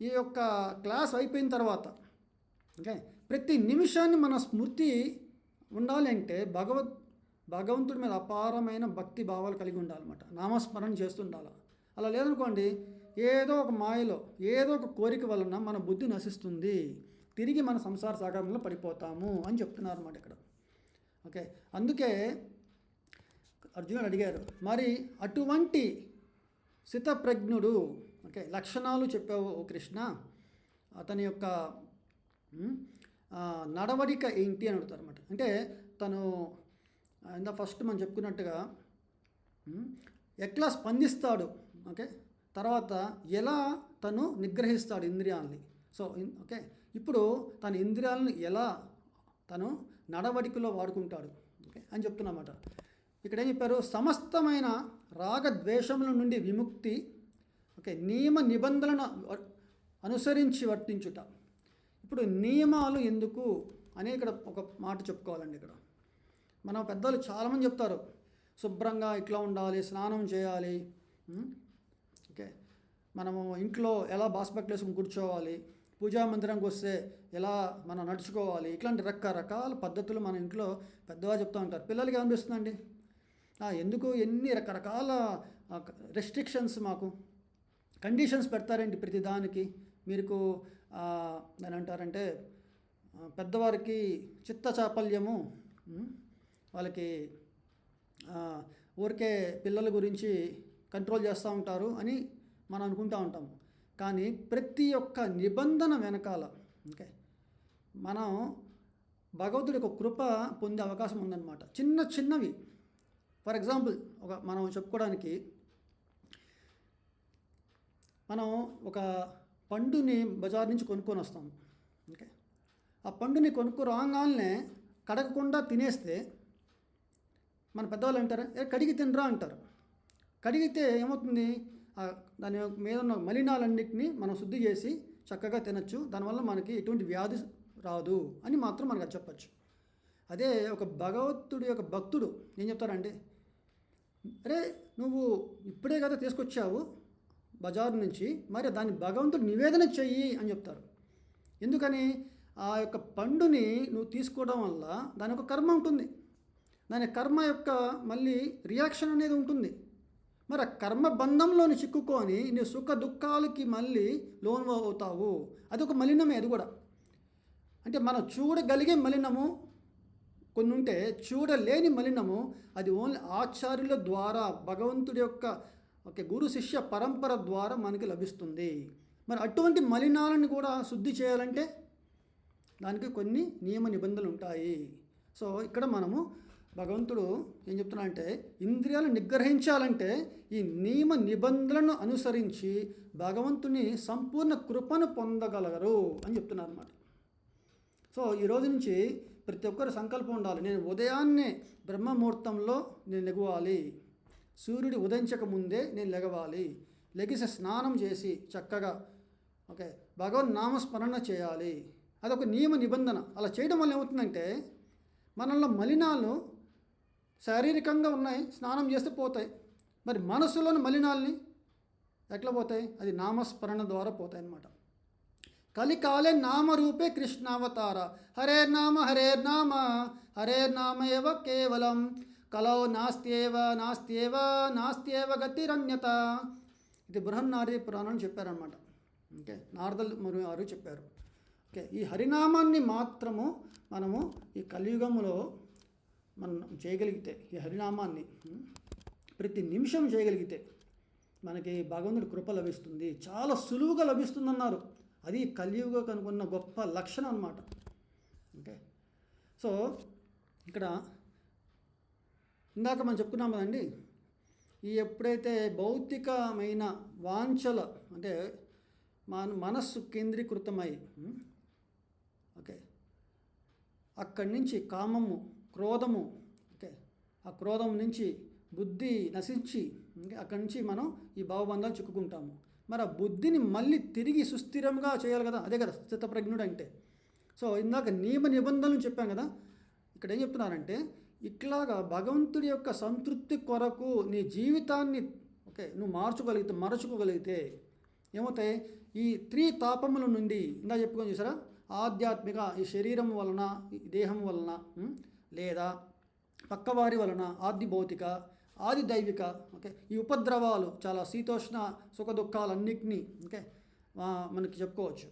A: ఈ యొక్క క్లాస్ అయిపోయిన తర్వాత ఓకే ప్రతి నిమిషాన్ని మన స్మృతి ఉండాలి అంటే భగవంతుడి మీద అపారమైన భక్తి భావాలు కలిగి ఉండాలన్నమాట, నామస్మరణ చేస్తుండాలి. అలా లేదనుకోండి ఏదో ఒక మాయలో ఏదో ఒక కోరిక వలన మన బుద్ధి నశిస్తుంది, తిరిగి మన సంసార సాగరంలో పడిపోతాము అని చెప్తున్నారు అన్నమాట ఇక్కడ. ఓకే, అందుకే అర్జునుడు అడిగారు, మరి అటువంటి స్థితప్రజ్ఞుడు ఓకే లక్షణాలు చెప్పావు ఓ కృష్ణ, అతని యొక్క నడవడిక ఏంటి అని అడుగుతారు అన్నమాట. అంటే తను ఫస్ట్ మనం చెప్పుకున్నట్టుగా ఎట్లా స్పందిస్తాడు ఓకే, తర్వాత ఎలా తను నిగ్రహిస్తాడు ఇంద్రియాలని. సో ఓకే ఇప్పుడు తన ఇంద్రియాలను ఎలా తను నడవడికలో వాడుకుంటాడు ఓకే అని చెప్తున్నమాట. ఇక్కడ ఏం చెప్పారు, సమస్తమైన రాగద్వేషముల నుండి విముక్తి ఓకే నియమ నిబంధనలను అనుసరించి వర్తించుట. ఇప్పుడు నియమాలు ఎందుకు అని ఇక్కడ ఒక మాట చెప్పుకోవాలండి. ఇక్కడ మన పెద్దలు చాలామంది చెప్తారు శుభ్రంగా ఇట్లా ఉండాలి, స్నానం చేయాలి ఓకే, మనము ఇంట్లో ఎలా బాస్పట్లు వేసుకుని కూర్చోవాలి, పూజా మందిరంకి వస్తే ఎలా మనం నడుచుకోవాలి, ఇట్లాంటి రకరకాల పద్ధతులు మన ఇంట్లో పెద్దగా చెప్తూ ఉంటారు. పిల్లలకి ఏమనిపిస్తుందండి, ఎందుకు ఎన్ని రకరకాల రెస్ట్రిక్షన్స్ మాకు కండిషన్స్ పెడతారేంటి ప్రతిదానికి, మీకు దాని అంటారంటే పెద్దవారికి చిత్త చాపల్యము, వాళ్ళకి ఊరికే పిల్లల గురించి కంట్రోల్ చేస్తూ ఉంటారు అని మనం అనుకుంటూ ఉంటాము. కానీ ప్రతి ఒక్క నిబంధన వెనకాల ఓకే మనం భగవంతుడి యొక్క కృప పొందే అవకాశం ఉందన్నమాట. చిన్న చిన్నవి ఫర్ ఎగ్జాంపుల్ మనం చెప్పుకోవడానికి, మనం ఒక పండుని బజార్ నుంచి కొనుక్కొని వస్తాము ఓకే, ఆ పండుని రాగానే కడగకుండా తినేస్తే మన పెద్దవాళ్ళు అంటారు కడిగి తినరా అంటారు. కడిగితే ఏమవుతుంది, దాని మీద ఉన్న మలినాలన్నింటినీ మనం శుద్ధి చేసి చక్కగా తినచ్చు, దానివల్ల మనకి ఎటువంటి వ్యాధి రాదు అని మాత్రం మనకు అది చెప్పచ్చు. అదే ఒక భగవంతుడి యొక్క భక్తుడు ఏం చెప్తారండి, అరే నువ్వు ఇప్పుడే కదా తీసుకొచ్చావు బజారు నుంచి, మరి దాన్ని భగవంతుడు నివేదన చెయ్యి అని చెప్తారు. ఎందుకని, ఆ యొక్క పండుని నువ్వు తీసుకోవడం వల్ల దాని యొక్క కర్మ ఉంటుంది, దాని కర్మ యొక్క మళ్ళీ రియాక్షన్ అనేది ఉంటుంది. మరి ఆ కర్మ బంధంలోని చిక్కుకొని నీ సుఖ దుఃఖాలకి మళ్ళీ లోన్ అవుతావు. అది ఒక మలినమే, అది కూడా. అంటే మనం చూడగలిగే మలినము కొన్ని ఉంటే, చూడలేని మలినము అది ఓన్లీ ఆచార్యుల ద్వారా భగవంతుడి యొక్క గురు శిష్య పరంపర ద్వారా మనకి లభిస్తుంది. మరి అటువంటి మలినాలను కూడా శుద్ధి చేయాలంటే దానికి కొన్ని నియమ నిబంధనలు ఉంటాయి. సో ఇక్కడ మనము భగవంతుడు ఏం చెప్తున్నా అంటే, ఇంద్రియాలను నిగ్రహించాలంటే ఈ నియమ నిబంధనలను అనుసరించి భగవంతుని సంపూర్ణ కృపను పొందగలరు అని చెప్తున్నారు అన్నమాట. సో ఈరోజు నుంచి ప్రతి ఒక్కరు సంకల్పం ఉండాలి, నేను ఉదయాన్నే బ్రహ్మముహూర్తంలో నేను లెగవాలి, సూర్యుడు ఉదయించక ముందే నేను లెగవాలి, లెగిసి స్నానం చేసి చక్కగా ఓకే, భగవన్ నామస్మరణ చేయాలి. అదొక నియమ నిబంధన. అలా చేయడం వల్ల ఏమవుతుందంటే మనలో మలినాలు శారీరకంగా ఉన్నాయి, స్నానం చేస్తే పోతాయి. మరి మనసులోని మలినాల్ని ఎట్లా పోతాయి? అది నామస్మరణ ద్వారా పోతాయి అన్నమాట. కలికాలే నామరూపే కృష్ణావతార. హరేర్నామ హరేర్నామ హరేర్నామ ఏవ కేవలం కలౌ నాస్త్యేవ నాస్త్యేవ నాస్త్యేవ గతిరన్యత. ఇది బృహన్నారీ పురాణం చెప్పారనమాట. ఓకే, నారదులు మరియు వారు చెప్పారు. ఓకే, ఈ హరినామాన్ని మాత్రము మనము ఈ కలియుగంలో మనం చేయగలిగితే, ఈ హరినామాన్ని ప్రతి నిమిషం చేయగలిగితే మనకి భగవంతుడి కృప లభిస్తుంది, చాలా సులువుగా లభిస్తుందన్నారు. అది కలియుగ కనుకున్న గొప్ప లక్షణం అన్నమాట. ఓకే, సో ఇక్కడ ఇందాక మనం చెప్పుకున్నాం కదండి, ఈ ఎప్పుడైతే భౌతికమైన వాంఛల అంటే మనస్సు కేంద్రీకృతమై ఓకే అక్కడి నుంచి కామము, క్రోధము, ఓకే ఆ క్రోధం నుంచి బుద్ధి నశించి అక్కడి నుంచి మనం ఈ భావబంధాలు చిక్కుకుంటాము. మరి ఆ బుద్ధిని మళ్ళీ తిరిగి సుస్థిరంగా చేయాలి కదా, అదే కదా స్థితప్రజ్ఞుడు అంటే. సో ఇందాక నియమ నిబంధనలు చెప్పాం కదా, ఇక్కడ ఏం చెప్తున్నారంటే ఇట్లాగా భగవంతుడి యొక్క సంతృప్తి కొరకు నీ జీవితాన్ని ఓకే నువ్వు మరచుకోగలిగితే ఏమవుతాయి? ఈ తాపముల నుండి ఇందా చెప్పుకొని చూసారా, ఆధ్యాత్మిక ఈ శరీరం వలన, ఈ దేహం వలన, లేదా పక్కవారి వలన ఆది భౌతిక ఆది దైవిక ఓకే ఈ ఉపద్రవాలు చాలా శీతోష్ణ సుఖ దుఃఖాలన్నిటినీ ఓకే మనకి చెప్పుకోవచ్చు.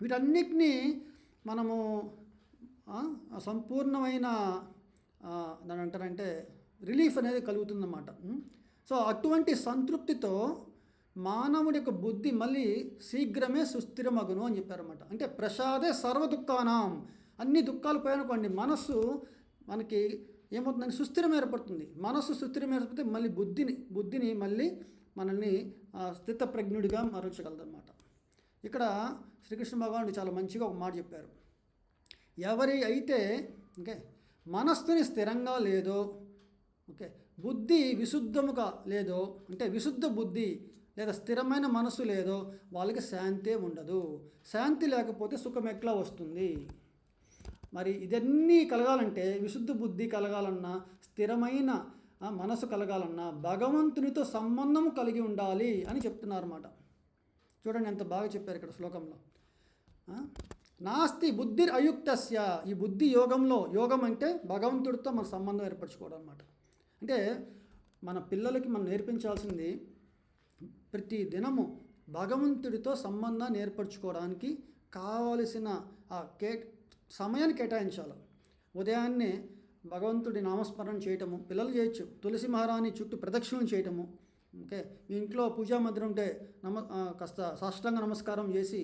A: వీటన్నిటినీ మనము సంపూర్ణమైన దాని అంటారంటే రిలీఫ్ అనేది కలుగుతుందన్నమాట. సో అటువంటి సంతృప్తితో మానవుడి యొక్క బుద్ధి మళ్ళీ శీఘ్రమే సుస్థిరమగును అని చెప్పారన్నమాట. అంటే ప్రసాదే సర్వ దుఃఖానాం, అన్ని దుఃఖాలు పోయానుకోండి మనస్సు మనకి ఏమవుతుందని సుస్థిరం ఏర్పడుతుంది. మనస్సు సుస్థిరం ఏర్పడితే మళ్ళీ బుద్ధిని మళ్ళీ మనల్ని స్థితప్రజ్ఞుడిగా మరల్చగలదన్నమాట. ఇక్కడ శ్రీకృష్ణ భగవానుడు చాలా మంచిగా ఒక మాట చెప్పారు. ఎవరి అయితే ఓకే మనస్సుని స్థిరంగా లేదో ఓకే బుద్ధి విశుద్ధముగా లేదో అంటే విశుద్ధ బుద్ధి లేదా స్థిరమైన మనసు లేదో వాళ్ళకి శాంతే ఉండదు. శాంతి లేకపోతే సుఖం ఎట్లా వస్తుంది? మరి ఇదన్నీ కలగాలంటే విశుద్ధ బుద్ధి కలగాలన్నా, స్థిరమైన మనసు కలగాలన్నా భగవంతునితో సంబంధం కలిగి ఉండాలి అని చెప్తున్నారన్నమాట. చూడండి ఎంత బాగా చెప్పారు ఇక్కడ శ్లోకంలో. నాస్తి బుద్ధి అయుక్తస్య, ఈ బుద్ధి యోగంలో, యోగం అంటే భగవంతుడితో మన సంబంధం ఏర్పరచుకోవడం అన్నమాట. అంటే మన పిల్లలకి మనం నేర్పించాల్సింది ప్రతి దినము భగవంతుడితో సంబంధాన్ని ఏర్పరచుకోవడానికి కావలసిన ఆ సమయాన్ని కేటాయించాలి. ఉదయాన్నే భగవంతుడి నామస్మరణ చేయటము పిల్లలు చేయొచ్చు. తులసి మహారాణి చుట్టూ ప్రదక్షిణం చేయటము. ఓకే, మీ ఇంట్లో పూజా మందిరం ఉంటే కాస్త సాష్టాంగ నమస్కారం చేసి,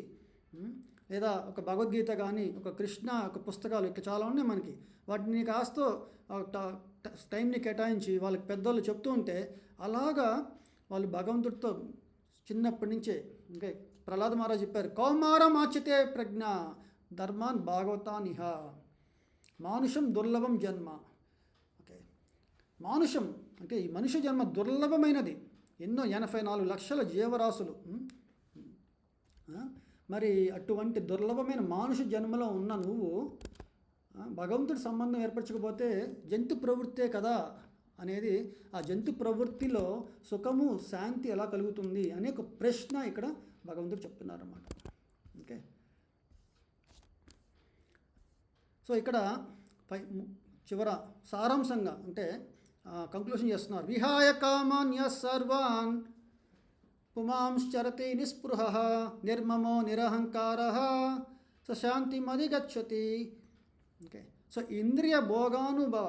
A: లేదా ఒక భగవద్గీత కానీ ఒక కృష్ణ ఒక పుస్తకాలు ఇట్లా చాలా ఉన్నాయి మనకి, వాటిని కాస్త టైంని కేటాయించి వాళ్ళకి పెద్దోళ్ళు చెప్తూ ఉంటే అలాగా వాళ్ళు భగవంతుడితో చిన్నప్పటి నుంచే ఓకే ప్రహ్లాద మహారాజ్ చెప్పారు, కౌమారం ఆచితే ప్రజ్ఞ ధర్మాన్ భాగవతానిహ మానుషం దుర్లభం జన్మ. ఓకే, మానుషం అంటే ఈ మనుష్య జన్మ దుర్లభమైనది. ఎన్నో 84 లక్షల జీవరాశులు. మరి అటువంటి దుర్లభమైన మానుష జన్మలో ఉన్న నువ్వు భగవంతుడి సంబంధం ఏర్పరచకపోతే జంతు ప్రవృత్తే కదా అనేది, ఆ జంతు ప్రవృత్తిలో సుఖము శాంతి ఎలా కలుగుతుంది అనే ఒక ప్రశ్న ఇక్కడ భగవంతుడు చెప్తున్నారన్నమాట. ఓకే, సో ఇక్కడ చివర సారాంశంగా అంటే కంక్లూషన్ చేస్తున్నారు. విహాయ కామాన్య సర్వాన్ పుమాంశ్చరతి నిస్పృహ నిర్మమో నిరహంకార శాంతిమధిగచ్చతి. ఓకే, సో ఇంద్రియ భోగానుభవ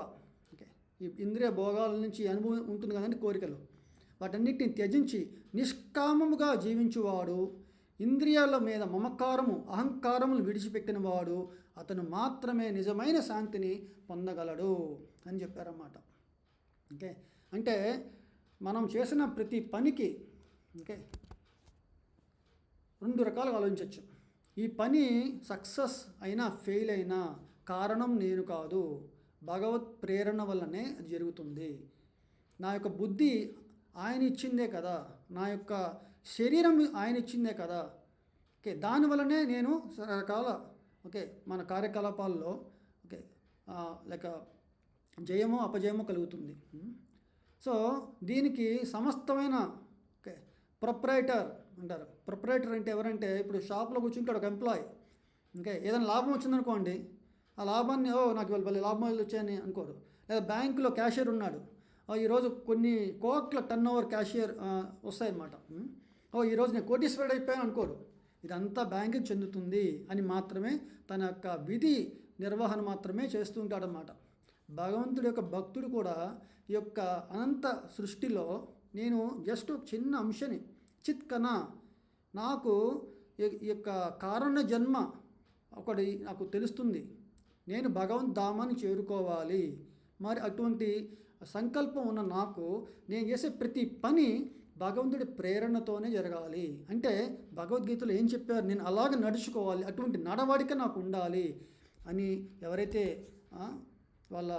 A: ఓకే ఈ ఇంద్రియ భోగాల నుంచి అనుభవం ఉంటుంది కదండి, కోరికలు, వాటన్నిటిని త్యజించి నిష్కామముగా జీవించువాడు, ఇంద్రియాల మీద మమకారము అహంకారములు విడిచిపెట్టినవాడు అతను మాత్రమే నిజమైన శాంతిని పొందగలడు అని చెప్పారన్నమాట. ఓకే, అంటే మనం చేసిన ప్రతి పనికి ఓకే 2 రకాలుగా ఆలోచించవచ్చు. ఈ పని సక్సెస్ అయినా ఫెయిల్ అయినా కారణం నేను కాదు, భగవత్ ప్రేరణ వల్లనే అది జరుగుతుంది. నా యొక్క బుద్ధి ఆయన ఇచ్చిందే కదా, నా యొక్క శరీరం ఆయన ఇచ్చిందే కదా, ఓకే, దానివల్లనే నేను రకరకాల ఓకే మన కార్యకలాపాల్లో ఓకే లైక్ జయము అపజయము కలుగుతుంది. సో దీనికి సమస్తమైన ఓకే ప్రొప్రైటర్ అంటారు. ప్రొప్రైటర్ అంటే ఎవరంటే ఇప్పుడు షాప్లో కూర్చుంటాడు ఒక ఎంప్లాయ్. ఓకే, ఏదైనా లాభం వచ్చిందనుకోండి, ఆ లాభాన్ని నాకు ఇవాళ భలే లాభాలు వచ్చాయని అనుకోరు. లేదా బ్యాంకులో క్యాషియర్ ఉన్నాడు, ఈరోజు కొన్ని కోట్ల టర్న్ ఓవర్ క్యాషియర్ వస్తాయన్నమాట. ఈరోజు నేను కోటీశ్వరుడు అయిపోయాను అనుకోరు. ఇదంతా బ్యాంకుకి చెందుతుంది అని మాత్రమే తన యొక్క విధి నిర్వహణ మాత్రమే చేస్తూ ఉంటాడనమాట. భగవంతుడి యొక్క భక్తుడు కూడా ఈ యొక్క అనంత సృష్టిలో నేను జస్ట్ ఒక చిన్న అంశని చిత్కన నాకు ఈ యొక్క కారణ జన్మ ఒకటి నాకు తెలుస్తుంది, నేను భగవంత్ ధామాన్ని చేరుకోవాలి. మరి అటువంటి సంకల్పం ఉన్న నాకు నేను చేసే ప్రతి పని భగవంతుడి ప్రేరణతోనే జరగాలి. అంటే భగవద్గీతలో ఏం చెప్పారు, నేను అలాగ నడుచుకోవాలి, అటువంటి నడవడిక నాకు ఉండాలి అని ఎవరైతే వాళ్ళ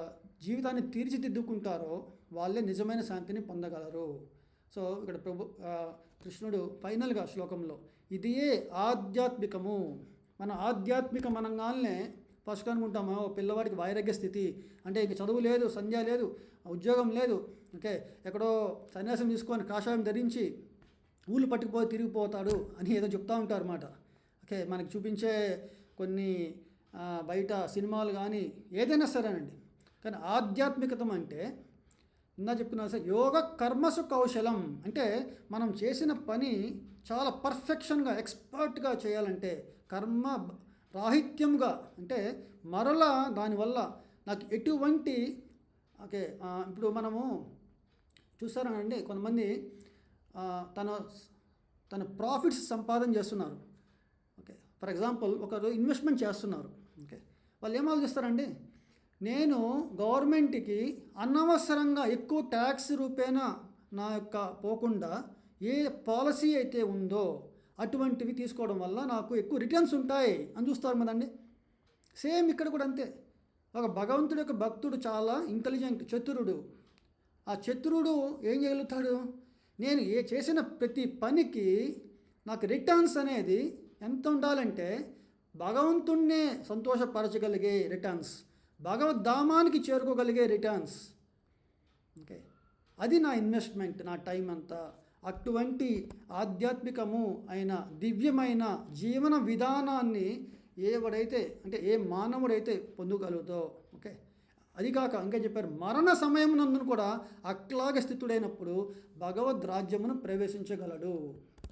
A: జీవితాన్ని తీర్చిదిద్దుకుంటారో వాళ్ళే నిజమైన శాంతిని పొందగలరు. సో ఇక్కడ కృష్ణుడు ఫైనల్గా శ్లోకంలో ఇదియే ఆధ్యాత్మికము. మన ఆధ్యాత్మిక మనంగానే ఫస్ట్ అనుకుంటాము పిల్లవాడికి వైరాగ్య స్థితి అంటే ఇంక చదువు లేదు, సంధ్య లేదు, ఉద్యోగం లేదు, ఓకే ఎక్కడో సన్యాసం తీసుకొని కాషాయం ధరించి ఊళ్ళు పట్టుకుపోయి తిరిగిపోతాడు అని ఏదో చెప్తూ ఉంటారు అన్నమాట. ఓకే, మనకి చూపించే కొన్ని బయట సినిమాలు కానీ ఏదైనా సరేనండి. కానీ ఆధ్యాత్మికతం అంటే ఇందా చెప్పుకున్నా సార్, యోగ కర్మసు కౌశలం అంటే మనం చేసిన పని చాలా పర్ఫెక్షన్గా ఎక్స్పర్ట్గా చేయాలంటే కర్మ రాహిత్యంగా అంటే మరలా దానివల్ల నాకు ఎటువంటి ఓకే ఇప్పుడు మనము చూస్తారండి కొంతమంది తన ప్రాఫిట్స్ సంపాదన చేస్తున్నారు. ఓకే, ఫర్ ఎగ్జాంపుల్ ఒకరు ఇన్వెస్ట్మెంట్ చేస్తున్నారు. ఓకే, వాళ్ళు ఏం ఆలోచిస్తారండి, నేను గవర్నమెంట్కి అనవసరంగా ఎక్కువ ట్యాక్స్ రూపేణా నా యొక్క పోకుండా ఏ పాలసీ అయితే ఉందో అటువంటివి తీసుకోవడం వల్ల నాకు ఎక్కువ రిటర్న్స్ ఉంటాయి అని చూస్తారు కదండి. సేమ్ ఇక్కడ కూడా అంతే. ఒక భగవంతుడి యొక్క భక్తుడు చాలా ఇంటెలిజెంట్ చతురుడు. ఆ చతురుడు ఏం చేయగలుగుతాడు, నేను చేసిన ప్రతి పనికి నాకు రిటర్న్స్ అనేది ఎంత ఉండాలంటే భగవంతుణ్ణే సంతోషపరచగలిగే రిటర్న్స్, భగవద్ధామానికి చేరుకోగలిగే రిటర్న్స్. ఓకే, అది నా ఇన్వెస్ట్మెంట్, నా టైం అంతా. అటువంటి ఆధ్యాత్మికము అయిన దివ్యమైన జీవన విధానాన్ని ఎవడైతే అంటే ఏ మానవుడైతే పొందగలుగుతో ఓకే, అది కాక ఇంకా చెప్పారు మరణ సమయం నందును కూడా అట్లాగే స్థితుడైనప్పుడు భగవద్ రాజ్యమును ప్రవేశించగలడు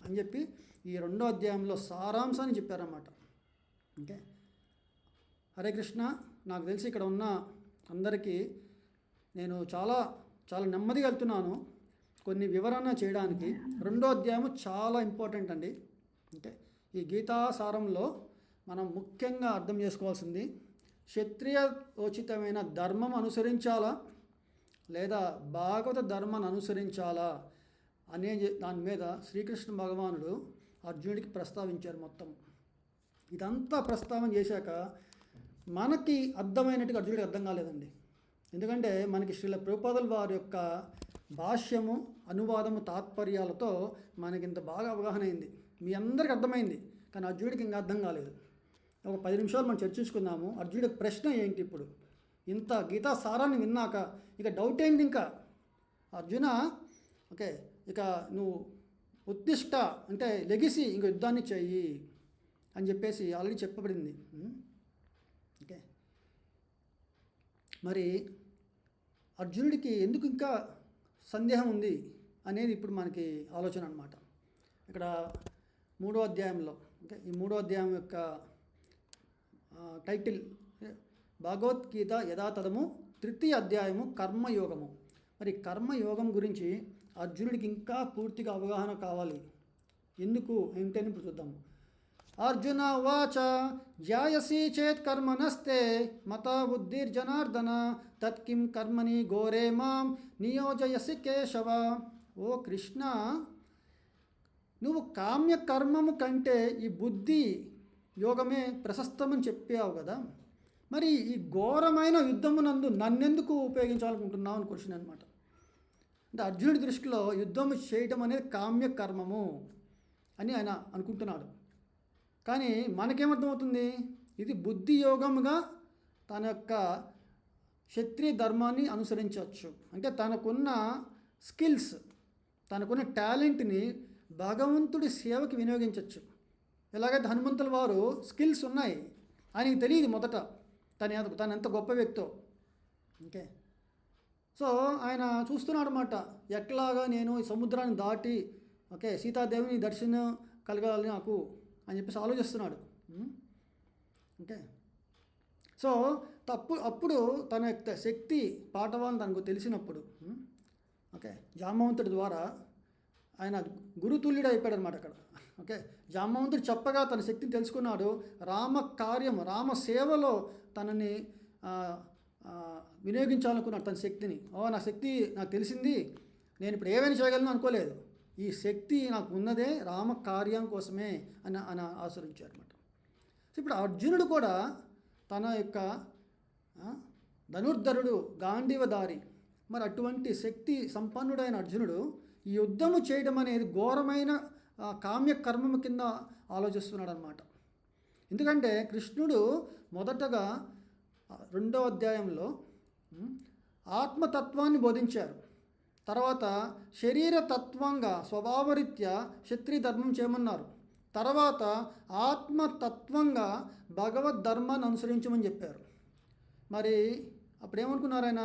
A: అని చెప్పి ఈ 2వ అధ్యాయంలో సారాంశాన్ని చెప్పారన్నమాట. ఓకే, హరే కృష్ణ. నాకు తెలిసి ఇక్కడ ఉన్న అందరికీ నేను చాలా చాలా నెమ్మదిగా వెళ్తున్నాను కొన్ని వివరణ చేయడానికి. 2వ అధ్యాయము చాలా ఇంపార్టెంట్ అండి. అంటే ఈ గీతాసారంలో మనం ముఖ్యంగా అర్థం చేసుకోవాల్సింది క్షత్రియోచితమైన ధర్మం అనుసరించాలా లేదా భాగవత ధర్మాన్ని అనుసరించాలా అనే దాని మీద శ్రీకృష్ణ భగవానుడు అర్జునుడికి ప్రస్తావించారు. మొత్తం ఇదంతా ప్రస్తావన చేశాక మనకి అర్థమైనట్టుగా అర్జునుడికి అర్థం కాలేదండి. ఎందుకంటే మనకి శ్రీల ప్రభుపాదుల వారి యొక్క భాష్యము అనువాదము తాత్పర్యాలతో మనకి ఇంత బాగా అవగాహన అయింది, మీ అందరికీ అర్థమైంది. కానీ అర్జునుడికి ఇంకా అర్థం కాలేదు. ఒక 10 నిమిషాలు మనం చర్చించుకుందాము. అర్జునుడి ప్రశ్న ఏంటి ఇప్పుడు, ఇంత గీతా సారాన్ని విన్నాక ఇక డౌట్ ఏంటి ఇంకా అర్జున, ఓకే ఇక నువ్వు ఉత్తిష్ట అంటే లెగిసి ఇంక యుద్ధాన్ని చెయ్యి అని చెప్పేసి ఆల్రెడీ చెప్పబడింది. ఓకే, మరి అర్జునుడికి ఎందుకు ఇంకా సందేహం ఉంది అనేది ఇప్పుడు మనకి ఆలోచన అన్నమాట. ఇక్కడ 3వ అధ్యాయంలో ఓకే, ఈ 3వ అధ్యాయం యొక్క టైటిల్ భగవద్గీత యథాతథము 3వ అధ్యాయము కర్మయోగము. మరి కర్మయోగం గురించి అర్జునుడికి ఇంకా పూర్తిగా అవగాహన కావాలి. ఎందుకు ఏంటని ఇప్పుడు చూద్దాము. అర్జున వాచ జ్యాయసి చేత్ కర్మనస్తే మతా బుద్ధిర్జనార్దన తత్కిం కర్మని ఘోరే మాం నియోజయసి కేశవ. ఓ కృష్ణ, నువ్వు కామ్య కర్మము కంటే ఈ బుద్ధి యోగమే ప్రశస్తమని చెప్పావు కదా, మరి ఈ ఘోరమైన యుద్ధమునందు నన్నెందుకు ఉపయోగించాలనుకుంటున్నావు అని క్వశ్చన్ అనమాట. అంటే అర్జునుడి దృష్టిలో యుద్ధం చేయటం అనేది కామ్య కర్మము అని ఆయన అనుకుంటున్నాడు. కానీ మనకేమర్థమవుతుంది, ఇది బుద్ధి యోగముగా తన యొక్క క్షత్రియ ధర్మాన్ని అనుసరించవచ్చు. అంటే తనకున్న స్కిల్స్, తనకున్న టాలెంట్ని భగవంతుడి సేవకి వినియోగించవచ్చు. ఎలాగైతే హనుమంతుల వారు స్కిల్స్ ఉన్నాయి, ఆయనకి తెలియదు మొదట తను ఎంత గొప్ప వ్యక్తో. ఓకే, సో ఆయన చూస్తున్నాడు అన్నమాట, ఎట్లాగా నేను ఈ సముద్రాన్ని దాటి సీతాదేవిని దర్శనం కలగాలి నాకు అని చెప్పేసి ఆలోచిస్తున్నాడు. ఓకే, సో అప్పుడు తన యొక్క శక్తి పాఠవాన్ని తనకు తెలిసినప్పుడు జాంబవంతుడి ద్వారా ఆయన గురుతుల్యుడు అయిపోయాడు అనమాట అక్కడ. జాంబవంతుడు చెప్పగా తన శక్తిని తెలుసుకున్నాడు. రామ సేవలో తనని వినియోగించాలనుకున్నాడు తన శక్తిని. నా శక్తి నాకు తెలిసింది, నేను ఇప్పుడు ఏమైనా చేయగలను అనుకోలేదు, ఈ శక్తి నాకు ఉన్నదే రామ కార్యం కోసమే అని ఆచరించారు అనమాట. సో ఇప్పుడు అర్జునుడు కూడా తన యొక్క ధనుర్ధరుడు, గాంధీవధారి, మరి అటువంటి శక్తి సంపన్నుడైన అర్జునుడు ఈ యుద్ధము చేయడం అనేది ఘోరమైన కామ్యకర్మము కింద ఆలోచిస్తున్నాడు అన్నమాట. ఎందుకంటే కృష్ణుడు మొదటగా 2వ అధ్యాయంలో ఆత్మతత్వాన్ని బోధించారు. తర్వాత శరీరతత్వంగా స్వభావరీత్యా క్షత్రియ ధర్మం చేయమన్నారు. తర్వాత ఆత్మతత్వంగా భగవద్ ధర్మాన్ని అనుసరించమని చెప్పారు. మరి అప్పుడేమనుకున్నారు ఆయన,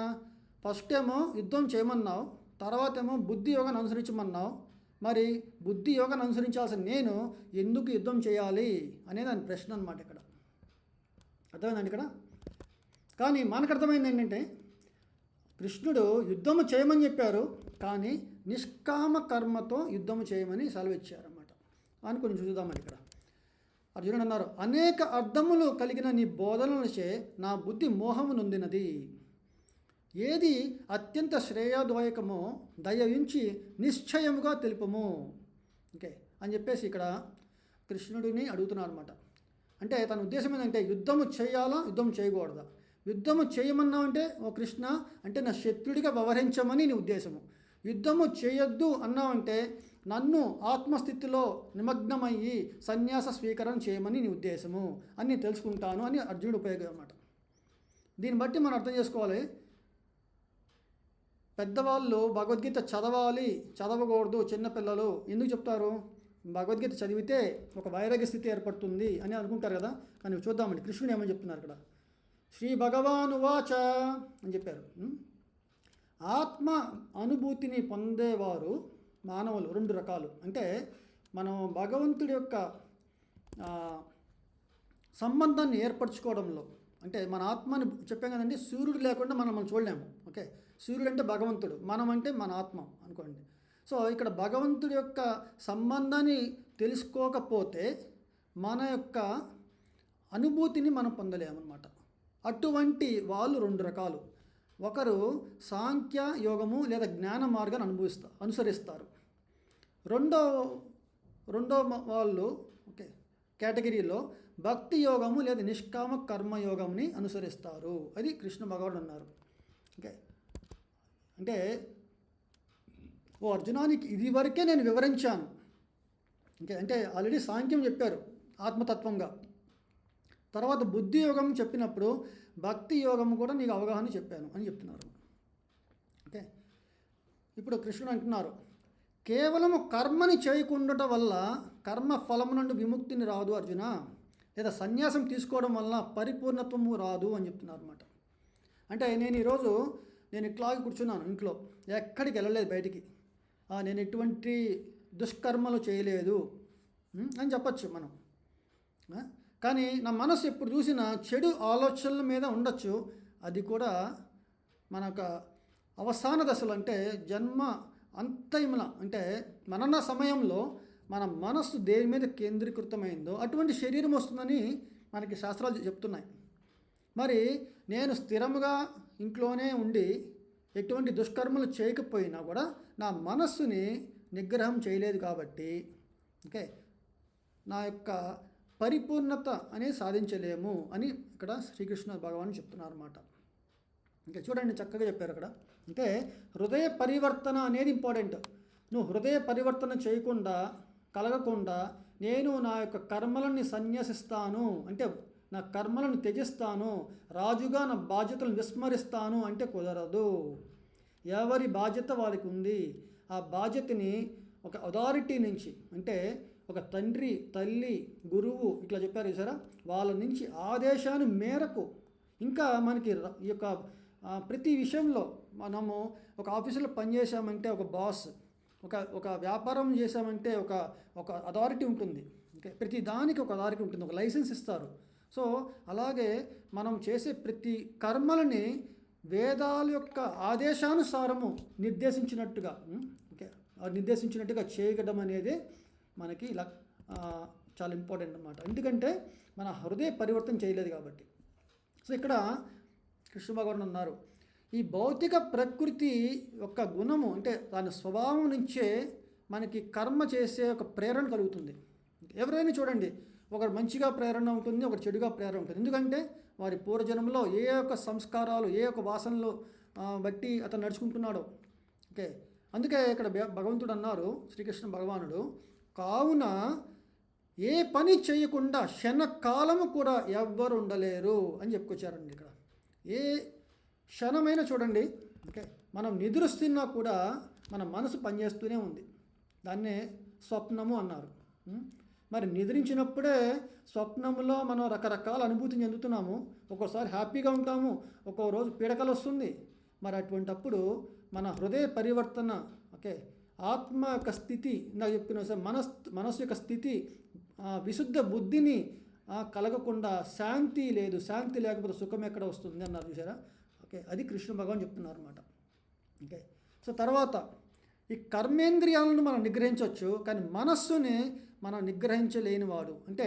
A: ఫస్ట్ ఏమో యుద్ధం చేయమన్నావు, తర్వాత ఏమో బుద్ధి యోగాన్ని అనుసరించమన్నావు. మరి బుద్ధి యోగాన్ని అనుసరించాల్సిన నేను ఎందుకు యుద్ధం చేయాలి అనేది ఆయన ప్రశ్న అనమాట. ఇక్కడ అర్థమైందండి ఇక్కడ. కానీ మనకు అర్థమైంది ఏంటంటే, కృష్ణుడు యుద్ధము చేయమని చెప్పారు, కానీ నిష్కామ కర్మతో యుద్ధము చేయమని సెలవిచ్చారన్నమాట అని కొంచెం చూద్దామని. ఇక్కడ అర్జునుడు అన్నారు, అనేక అర్థములు కలిగిన నీ బోధనలచే నా బుద్ధి మోహము నొందినది. ఏది అత్యంత శ్రేయోదాయకమో దయవించి నిశ్చయముగా తెలుపము అని చెప్పేసి ఇక్కడ కృష్ణుడిని అడుగుతున్నారు అనమాట. అంటే తన ఉద్దేశం ఏంటంటే, యుద్ధము చేయాలా, యుద్ధం చేయకూడదా? యుద్ధము చేయమన్నావు అంటే, ఓ కృష్ణ అంటే నా శత్రుడిగా వ్యవహరించమని నీ ఉద్దేశము. యుద్ధము చేయొద్దు అన్నావంటే నన్ను ఆత్మస్థితిలో నిమగ్నమయ్యి సన్యాస స్వీకరణ చేయమని నీ ఉద్దేశము అని నేను తెలుసుకుంటాను అని అర్జునుడు ఉపయోగం అన్నమాట. దీన్ని బట్టి మనం అర్థం చేసుకోవాలి, పెద్దవాళ్ళు భగవద్గీత చదవకూడదు చిన్నపిల్లలు ఎందుకు చెప్తారు? భగవద్గీత చదివితే ఒక వైరాగ్య స్థితి ఏర్పడుతుంది అని అనుకుంటారు కదా. కానీ చూద్దామండి కృష్ణుడు ఏమని చెప్తున్నారు ఇక్కడ. శ్రీ భగవానువాచ అని చెప్పారు. ఆత్మ అనుభూతిని పొందేవారు మానవులు 2 రకాలు. అంటే మనం భగవంతుడి యొక్క సంబంధాన్ని ఏర్పరచుకోవడంలో, అంటే మన ఆత్మని చెప్పాం కదండి, సూర్యుడు లేకుండా మనం చూడలేము. సూర్యుడు అంటే భగవంతుడు, మనం అంటే మన ఆత్మ అనుకోండి. సో ఇక్కడ భగవంతుడి యొక్క సంబంధాన్ని తెలుసుకోకపోతే మన యొక్క అనుభూతిని మనం పొందలేమన్నమాట. అటువంటి వాళ్ళు 2 రకాలు. ఒకరు సాంఖ్య యోగము లేదా జ్ఞాన మార్గాన్ని అనుసరిస్తారు. రెండో వాళ్ళు కేటగిరీలో భక్తి యోగము లేదా నిష్కామ కర్మయోగంని అనుసరిస్తారు. అది కృష్ణ భగవానుడు అన్నారు. అంటే ఓ అర్జునానికి ఇది వరకే నేను వివరించాను. అంటే ఆల్రెడీ సాంఖ్యం చెప్పారు ఆత్మతత్వంగా, తర్వాత బుద్ధి యోగం చెప్పినప్పుడు భక్తి యోగం కూడా నీకు అవగాహన చెప్పాను అని చెప్తున్నారు. ఇప్పుడు కృష్ణుడు అంటున్నారు, కేవలము కర్మని చేయకుండటం వల్ల కర్మ ఫలము నుండి విముక్తిని రాదు అర్జున, లేదా సన్యాసం తీసుకోవడం వల్ల పరిపూర్ణత్వము రాదు అని చెప్తున్నారు అన్నమాట. అంటే నేను ఈరోజు ఇట్లాగే కూర్చున్నాను ఇంట్లో, ఎక్కడికి వెళ్ళలేదు బయటికి, నేను ఎటువంటి దుష్కర్మలు చేయలేదు అని చెప్పచ్చు మనం. కానీ నా మనసు ఎప్పుడు చూసినా చెడు ఆలోచనల మీద ఉండొచ్చు. అది కూడా మన అవసాన దశలో, అంటే జన్మ అంతయముల, అంటే మరణ సమయంలో మన మనస్సు దేని మీద కేంద్రీకృతమైందో అటువంటి శరీరం వస్తుందని మనకి శాస్త్రాలు చెప్తున్నాయి. మరి నేను స్థిరముగా ఇంట్లోనే ఉండి ఎటువంటి దుష్కర్మలు చేయకపోయినా కూడా నా మనస్సుని నిగ్రహం చేయలేదు కాబట్టి నా యొక్క పరిపూర్ణత అనేది సాధించలేము అని ఇక్కడ శ్రీకృష్ణ భగవాన్ చెప్తున్నారు అన్నమాట. చూడండి చక్కగా చెప్పారు అక్కడ. అంటే హృదయ పరివర్తన అనేది ఇంపార్టెంట్. నువ్వు హృదయ పరివర్తన చేయకుండా, కలగకుండా నేను నా యొక్క కర్మలని సన్యసిస్తాను అంటే నా కర్మలను త్యజిస్తాను, రాజుగా నా బాధ్యతలను విస్మరిస్తాను అంటే కుదరదు. ఎవరి బాధ్యత వారికి ఉంది. ఆ బాధ్యతని ఒక అథారిటీ నుంచి అంటే ఒక తండ్రి, తల్లి, గురువు ఇట్లా చెప్పారు చూసారా, వాళ్ళ నుంచి ఆదేశాన్ని మేరకు ఇంకా మనకి ఈ యొక్క ప్రతి విషయంలో మనము ఒక ఆఫీసులో పనిచేసామంటే ఒక బాస్, ఒక వ్యాపారం చేసామంటే ఒక అథారిటీ ఉంటుంది. ఓకే, ప్రతి దానికి ఒక అథారిటీ ఉంటుంది, ఒక లైసెన్స్ ఇస్తారు. సో అలాగే మనం చేసే ప్రతి కర్మలని వేదాల యొక్క ఆదేశానుసారము నిర్దేశించినట్టుగా నిర్దేశించినట్టుగా చేయడం అనేది మనకి ఇలా చాలా ఇంపార్టెంట్ అన్నమాట. ఎందుకంటే మన హృదయ పరివర్తన చేయలేదు కాబట్టి. సో ఇక్కడ కృష్ణ భగవాన్ అన్నారు, ఈ భౌతిక ప్రకృతి యొక్క గుణము అంటే దాని స్వభావం నుంచే మనకి కర్మ చేసే ఒక ప్రేరణ కలుగుతుంది. ఎవరైనా చూడండి, ఒకరు మంచిగా ప్రేరణ ఉంటుంది, ఒకరు చెడుగా ప్రేరణ ఉంటుంది. ఎందుకంటే వారి పూర్వజన్మలో ఏ యొక్క సంస్కారాలు, ఏ యొక్క వాసనలు బట్టి అతను నడుచుకుంటున్నాడో. ఓకే, అందుకే ఇక్కడ భగవంతుడు అన్నారు, శ్రీకృష్ణ భగవానుడు, కావున ఏ పని చేయకుండా క్షణకాలము కూడా ఎవ్వరు ఉండలేరు అని చెప్పుకొచ్చారండి. ఇక్కడ ఏ క్షణమైనా చూడండి, ఓకే, మనం నిద్రిస్తున్నా కూడా మన మనసు పనిచేస్తూనే ఉంది. దాన్నే స్వప్నము అన్నారు. మరి నిద్రించినప్పుడే స్వప్నంలో మనం రకరకాల అనుభూతిని చెందుతున్నాము. ఒక్కోసారి హ్యాపీగా ఉంటాము, ఒక్కో రోజు పీడకలు వస్తుంది. మరి అటువంటప్పుడు మన హృదయ పరివర్తన, ఓకే, ఆత్మ యొక్క స్థితి, ఇందాక చెప్పిన మనస్సు యొక్క స్థితి, విశుద్ధ బుద్ధిని కలగకుండా శాంతి లేదు. శాంతి లేకపోతే సుఖం ఎక్కడ వస్తుంది అన్నారు చూసారా. ఓకే, అది కృష్ణ భగవాన్ చెప్తున్నారు అన్నమాట. ఓకే, సో తర్వాత ఈ కర్మేంద్రియాలను మనం నిగ్రహించవచ్చు, కానీ మనస్సుని మనం నిగ్రహించలేనివాడు అంటే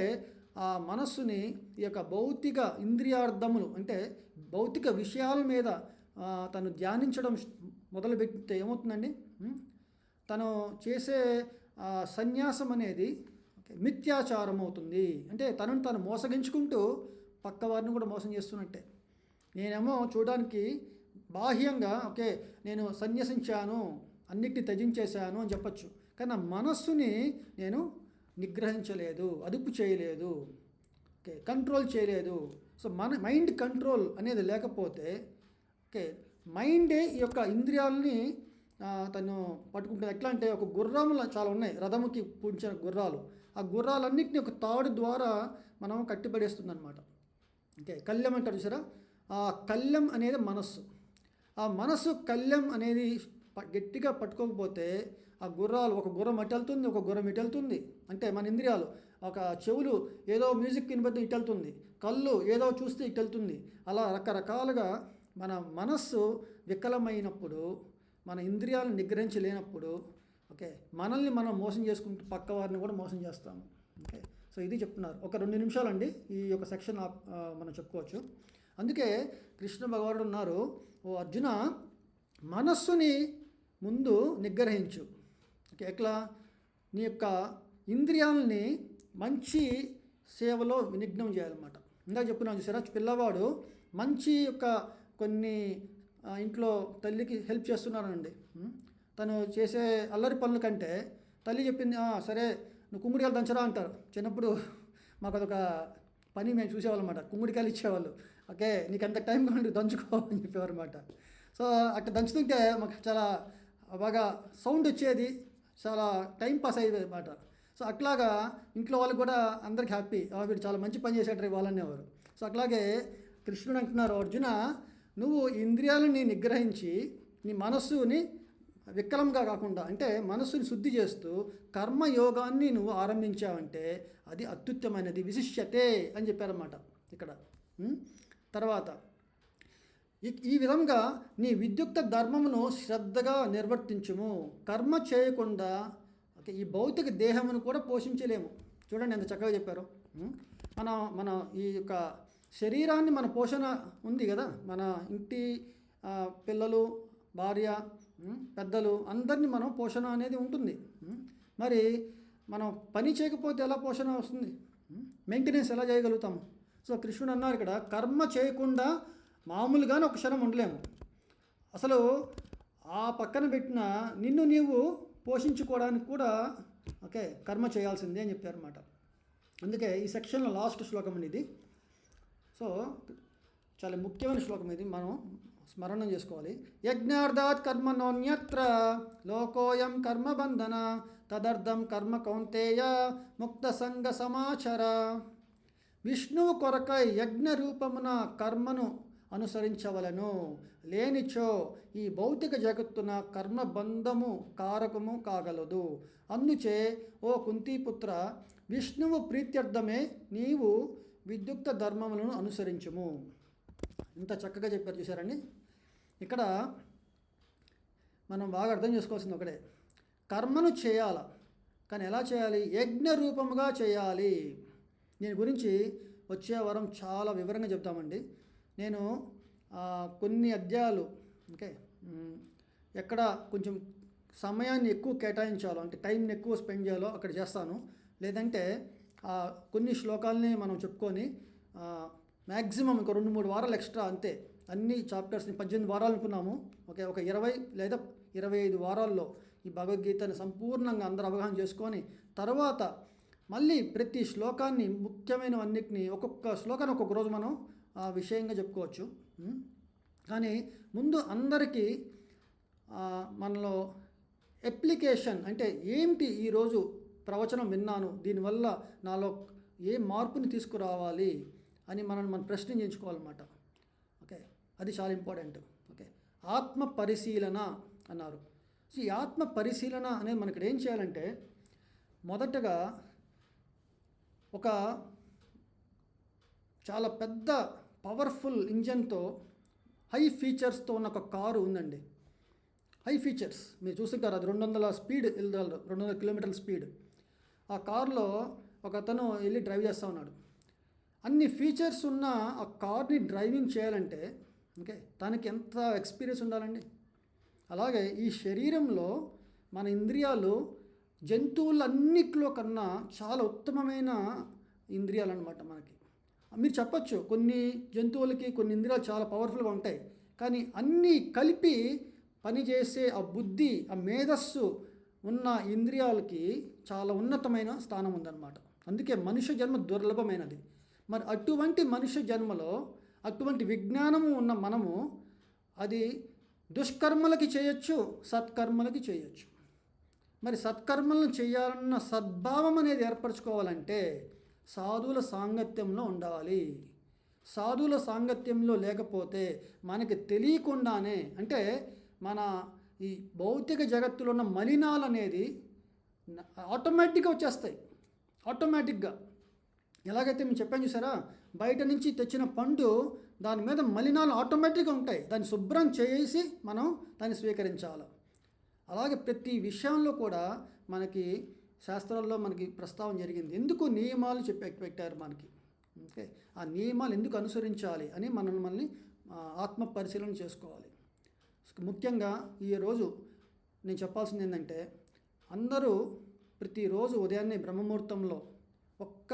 A: ఆ మనస్సుని ఈ యొక్క భౌతిక ఇంద్రియార్థములు అంటే భౌతిక విషయాల మీద తను ధ్యానించడం మొదలుపెడితే ఏమవుతుందండి, తను చేసే సన్యాసం అనేది మిథ్యాచారం అవుతుంది. అంటే తనను తాను మోసగించుకుంటూ పక్క వారిని కూడా మోసం చేస్తున్నట్టే. నేనేమో చూడడానికి బాహ్యంగా ఓకే నేను సన్యసించాను, అన్నిటిని త్యజించేశాను అని చెప్పచ్చు, కానీ నా మనస్సుని నేను నిగ్రహించలేదు, అదుపు చేయలేదు, ఓకే, కంట్రోల్ చేయలేదు. సో మైండ్ కంట్రోల్ అనేది లేకపోతే ఓకే మైండే ఈ యొక్క ఇంద్రియాలని తను పట్టుకుంటుంది. ఎట్లా అంటే ఒక గుర్రములు చాలా ఉన్నాయి, రథముకి పూడ్చిన గుర్రాలు, ఆ గుర్రాలన్నింటినీ ఒక తాడు ద్వారా మనం కట్టిపడేస్తుంది అనమాట. ఓకే, కళ్యం అంటారు చూసారా, ఆ కళ్యం అనేది మనస్సు. ఆ మనస్సు కళ్యం అనేది గట్టిగా పట్టుకోకపోతే ఆ గుర్రాలు, ఒక గుర్రం అటు వెళ్తుంది, ఒక గుర్రం ఇటు వెళ్తుంది. అంటే మన ఇంద్రియాలు, ఒక చెవులు ఏదో మ్యూజిక్ వినబడితే ఇటు వెళ్తుంది, కళ్ళు ఏదో చూస్తే ఇటు వెళ్తుంది. అలా రకరకాలుగా మన మనస్సు వికలమైనప్పుడు, మన ఇంద్రియాలను నిగ్రహించలేనప్పుడు ఓకే మనల్ని మనం మోసం చేసుకుంటూ పక్క వారిని కూడా మోసం చేస్తాము. ఓకే, సో ఇది చెప్తున్నారు. ఒక 2 నిమిషాలండి ఈ యొక్క సెక్షన్ మనం చెప్పుకోవచ్చు. అందుకే కృష్ణ భగవానుడు ఉన్నారు, ఓ అర్జున, మనస్సుని ముందు నిగ్రహించు. ఓకే, ఎట్లా నీ యొక్క ఇంద్రియాలని మంచి సేవలో వినిగ్నం చేయాలన్నమాట. ఇందాక చెప్పున్నాను చూసారా, పిల్లవాడు మంచి యొక్క కొన్ని ఇంట్లో తల్లికి హెల్ప్ చేస్తున్నానండి. తను చేసే అల్లరి పనుల కంటే తల్లి చెప్పింది సరే నువ్వు కుమ్మిడికాయలు దంచరా అంటారు. చిన్నప్పుడు మాకు అదొక పని మేము చూసేవాళ్ళం అన్నమాట. కుమ్మిడికాయలు ఇచ్చేవాళ్ళు, ఓకే నీకు ఎంత టైం కావాలి దంచుకో అని చెప్పేవారు అనమాట. సో అట్లా దంచుతుంటే మాకు చాలా బాగా సౌండ్ వచ్చేది, చాలా టైం పాస్ అయ్యేది అనమాట. సో అట్లాగా ఇంట్లో వాళ్ళకి కూడా అందరికి హ్యాపీ, వీడు చాలా మంచి పని చేసేటారు వాళ్ళనేవారు. సో అట్లాగే కృష్ణుడు అంటున్నారు, అర్జున నువ్వు ఇంద్రియాలని నిగ్రహించి నీ మనస్సుని వికలంగా కాకుండా అంటే మనస్సుని శుద్ధి చేస్తూ కర్మయోగాన్ని నువ్వు ఆరంభించావంటే అది అత్యుత్తమైనది, విశిష్యతే అని చెప్పారన్నమాట ఇక్కడ. తర్వాత ఈ విధంగా నీ విద్యుక్త ధర్మమును శ్రద్ధగా నిర్వర్తించుము. కర్మ చేయకుండా ఓకే ఈ భౌతిక దేహమును కూడా పోషించలేము. చూడండి ఎంత చక్కగా చెప్పారు. మన ఈ యొక్క శరీరాన్ని మన పోషణ ఉంది కదా, మన ఇంటి పిల్లలు, భార్య, పెద్దలు అందరినీ మనం పోషణ అనేది ఉంటుంది. మరి మనం పని చేయకపోతే ఎలా పోషణ వస్తుంది, మెయింటెనెన్స్ ఎలా చేయగలుగుతాము? సో కృష్ణుడు అన్నారు ఇక్కడ, కర్మ చేయకుండా మామూలుగానే ఒక క్షణం ఉండలేము. అసలు ఆ పక్కన పెట్టిన నిన్ను నీవు పోషించుకోవడానికి కూడా ఓకే, కర్మ చేయాల్సిందే అని చెప్పారన్నమాట. అందుకే ఈ సెక్షన్లో లాస్ట్ శ్లోకం అండి ఇది. సో చాలా ముఖ్యమైన శ్లోకం ఇది, మనం స్మరణం చేసుకోవాలి. యజ్ఞార్థాత్ కర్మ నోన్యత్ర లోకోయం కర్మబంధన తదర్థం కర్మ కౌంతేయ ముక్త సంగ సమాచర. విష్ణువు కొరకై యజ్ఞ రూపమున కర్మను అనుసరించవలను, లేనిచో ఈ భౌతిక జగత్తున కర్మబంధము కారకము కాగలదు. అందుచే ఓ కుంతీపుత్ర, విష్ణువు ప్రీత్యర్థమే నీవు విద్యుక్త ధర్మములను అనుసరించుము. ఇంత చక్కగా చెప్పారు చూసారండి. ఇక్కడ మనం బాగా అర్థం చేసుకోవాల్సింది ఒకటే, కర్మను చేయాల, కానీ ఎలా చేయాలి? యజ్ఞ రూపముగా చేయాలి. దీని గురించి వచ్చే వారం చాలా వివరంగా చెప్తామండి. నేను కొన్ని అధ్యాయాలు ఓకే ఎక్కడ కొంచెం సమయాన్ని ఎక్కువ కేటాయించాలో, అంటే టైంని ఎక్కువ స్పెండ్ చేయాలో అక్కడ చేస్తాను. లేదంటే కొన్ని శ్లోకాలని మనం చెప్పుకొని మ్యాక్సిమం ఇంకో 2-3 వారాలు ఎక్స్ట్రా అంతే. అన్ని చాప్టర్స్ని 18 వారాలు అనుకున్నాము. ఓకే, ఒక 20 లేదా 25 వారాల్లో ఈ భగవద్గీతని సంపూర్ణంగా అందరూ అవగాహన చేసుకొని తర్వాత మళ్ళీ ప్రతి శ్లోకాన్ని ముఖ్యమైనవన్నిటిని ఒక్కొక్క శ్లోకాన్ని ఒక్కొక్క రోజు మనం విషయంగా చెప్పుకోవచ్చు. కానీ ముందు అందరికీ మనలో అప్లికేషన్ అంటే ఏమిటి, ఈరోజు ప్రవచనం విన్నాను, దీనివల్ల నాలో ఏ మార్పుని తీసుకురావాలి అని మనం ప్రశ్నించుకోవాలన్నమాట. ఓకే, అది చాలా ఇంపార్టెంట్. ఓకే, ఆత్మ పరిశీలన అన్నారు. సో ఈ ఆత్మ పరిశీలన అనేది మనకి ఏం చేయాలంటే, మొదటగా ఒక చాలా పెద్ద పవర్ఫుల్ ఇంజన్తో హై ఫీచర్స్తో ఉన్న ఒక కారు ఉందండి. హై ఫీచర్స్ మీరు చూస్తుంటారు, అది 200 స్పీడ్ వెళ్ళగలరు, 200 కిలోమీటర్ల స్పీడ్. ఆ కారులో ఒక అతను వెళ్ళి డ్రైవ్ చేస్తూ ఉన్నాడు. అన్ని ఫీచర్స్ ఉన్న ఆ కార్ని డ్రైవింగ్ చేయాలంటే ఓకే తనకి ఎంత ఎక్స్పీరియన్స్ ఉండాలండి. అలాగే ఈ శరీరంలో మన ఇంద్రియాలు జంతువులన్నిట్లో కన్నా చాలా ఉత్తమమైన ఇంద్రియాలు అన్నమాట మనకి. మీరు చెప్పచ్చు కొన్ని జంతువులకి కొన్ని ఇంద్రియాలు చాలా పవర్ఫుల్గా ఉంటాయి, కానీ అన్నీ కలిపి పనిచేసే ఆ బుద్ధి, ఆ మేధస్సు ఉన్న ఇంద్రియాలకి చాలా ఉన్నతమైన స్థానం ఉందన్నమాట. అందుకే మనుష్య జన్మ దుర్లభమైనది. మరి అటువంటి మనుష్య జన్మలో అటువంటి విజ్ఞానము ఉన్న మనము అది దుష్కర్మలకి చేయొచ్చు, సత్కర్మలకి చేయొచ్చు. మరి సత్కర్మలను చేయాలన్న సద్భావం అనేది ఏర్పరచుకోవాలంటే సాధువుల సాంగత్యంలో ఉండాలి. సాధువుల సాంగత్యంలో లేకపోతే మనకి తెలియకుండానే, అంటే మన ఈ భౌతిక జగత్తులో ఉన్న మలినాలు అనేది ఆటోమేటిక్గా వచ్చేస్తాయి. ఆటోమేటిక్గా ఎలాగైతే మేము చెప్పాను చూసారా, బయట నుంచి తెచ్చిన పండు దాని మీద మలినాలు ఆటోమేటిక్గా ఉంటాయి, దాన్ని శుభ్రం చేసి మనం దాన్ని స్వీకరించాలి. అలాగే ప్రతి విషయంలో కూడా మనకి శాస్త్రాల్లో మనకి ప్రస్తావన జరిగింది. ఎందుకు నియమాలు పెట్టారు మనకి. ఓకే, ఆ నియమాలు ఎందుకు అనుసరించాలి అని మనల్ని ఆత్మ పరిశీలన చేసుకోవాలి. ముఖ్యంగా ఈరోజు నేను చెప్పాల్సింది ఏంటంటే, అందరూ ప్రతిరోజు ఉదయాన్నే బ్రహ్మముహూర్తంలో ఒక్క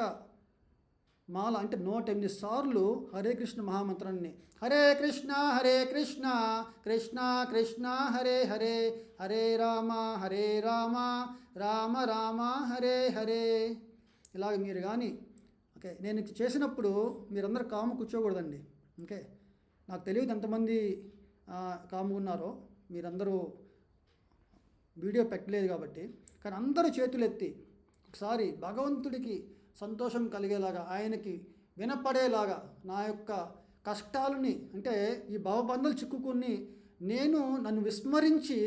A: మాల అంటే 108 సార్లు హరే కృష్ణ మహామంత్రాన్ని హరే కృష్ణ కృష్ణ కృష్ణ హరే హరే, హరే రామ రామ రామ హరే హరే. ఇలాగ మీరు కానీ ఓకే నేను చేసినప్పుడు మీరందరూ కాము కూర్చోకూడదండి. ఓకే, నాకు తెలియదు ఎంతమంది కాముగా ఉన్నారో, మీరందరూ వీడియో పెట్టలేదు కాబట్టి, కానీ అందరూ చేతులు ఎత్తి ఒకసారి భగవంతుడికి సంతోషం కలిగేలాగా, ఆయనకి వినపడేలాగా నా యొక్క కష్టాలని, అంటే ఈ భవబంధాలు చిక్కుకుని నన్ను విస్మరించి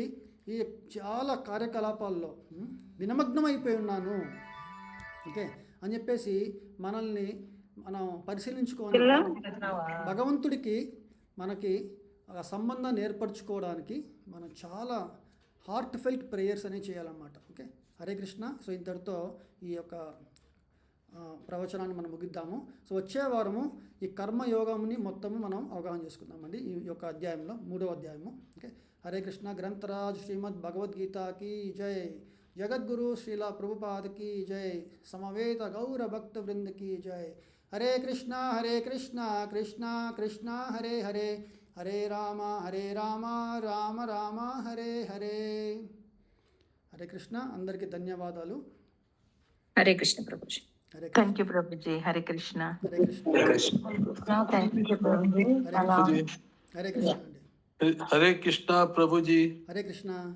A: ఈ చాలా కార్యకలాపాల్లో వినమగ్నం అయిపోయి ఉన్నాను ఓకే అని చెప్పేసి మనల్ని మనం పరిశీలించుకోవాలి. భగవంతుడికి మనకి ఆ సంబంధాన్ని ఏర్పరచుకోవడానికి మనం చాలా హార్ట్ ఫెల్ట్ ప్రేయర్స్ అనేవి చేయాలన్నమాట. ఓకే, హరే కృష్ణ. సో ఇంతటితో ఈ యొక్క ప్రవచనాన్ని మనం ముగిద్దాము. సో వచ్చే వారము ఈ కర్మయోగంని మొత్తము మనం అవగాహన చేసుకుందామండి ఈ యొక్క అధ్యాయంలో, 3వ అధ్యాయము. ఓకే, హరే కృష్ణ. గ్రంథరాజ్ శ్రీమద్ భగవద్గీతకి జై, జగద్గురు శ్రీలా ప్రభుపాదకి జై, సమవేత గౌర భక్త వృందకి జై. హరే కృష్ణ కృష్ణ కృష్ణ హరే హరే, హరే రామ రామ రామ హరే హరే. హరే కృష్ణ. అందరికీ ధన్యవాదాలు.
B: Hare Krishna Prabhuji.
A: Hare Krishna.
C: Thank you Prabhuji. Hare Krishna.
A: Hare Krishna.
C: Thank you Prabhuji.
A: Hare Krishna. Hare Krishna అండి.
D: హరే కృష్ణ ప్రభుజీ.
A: హరే కృష్ణ.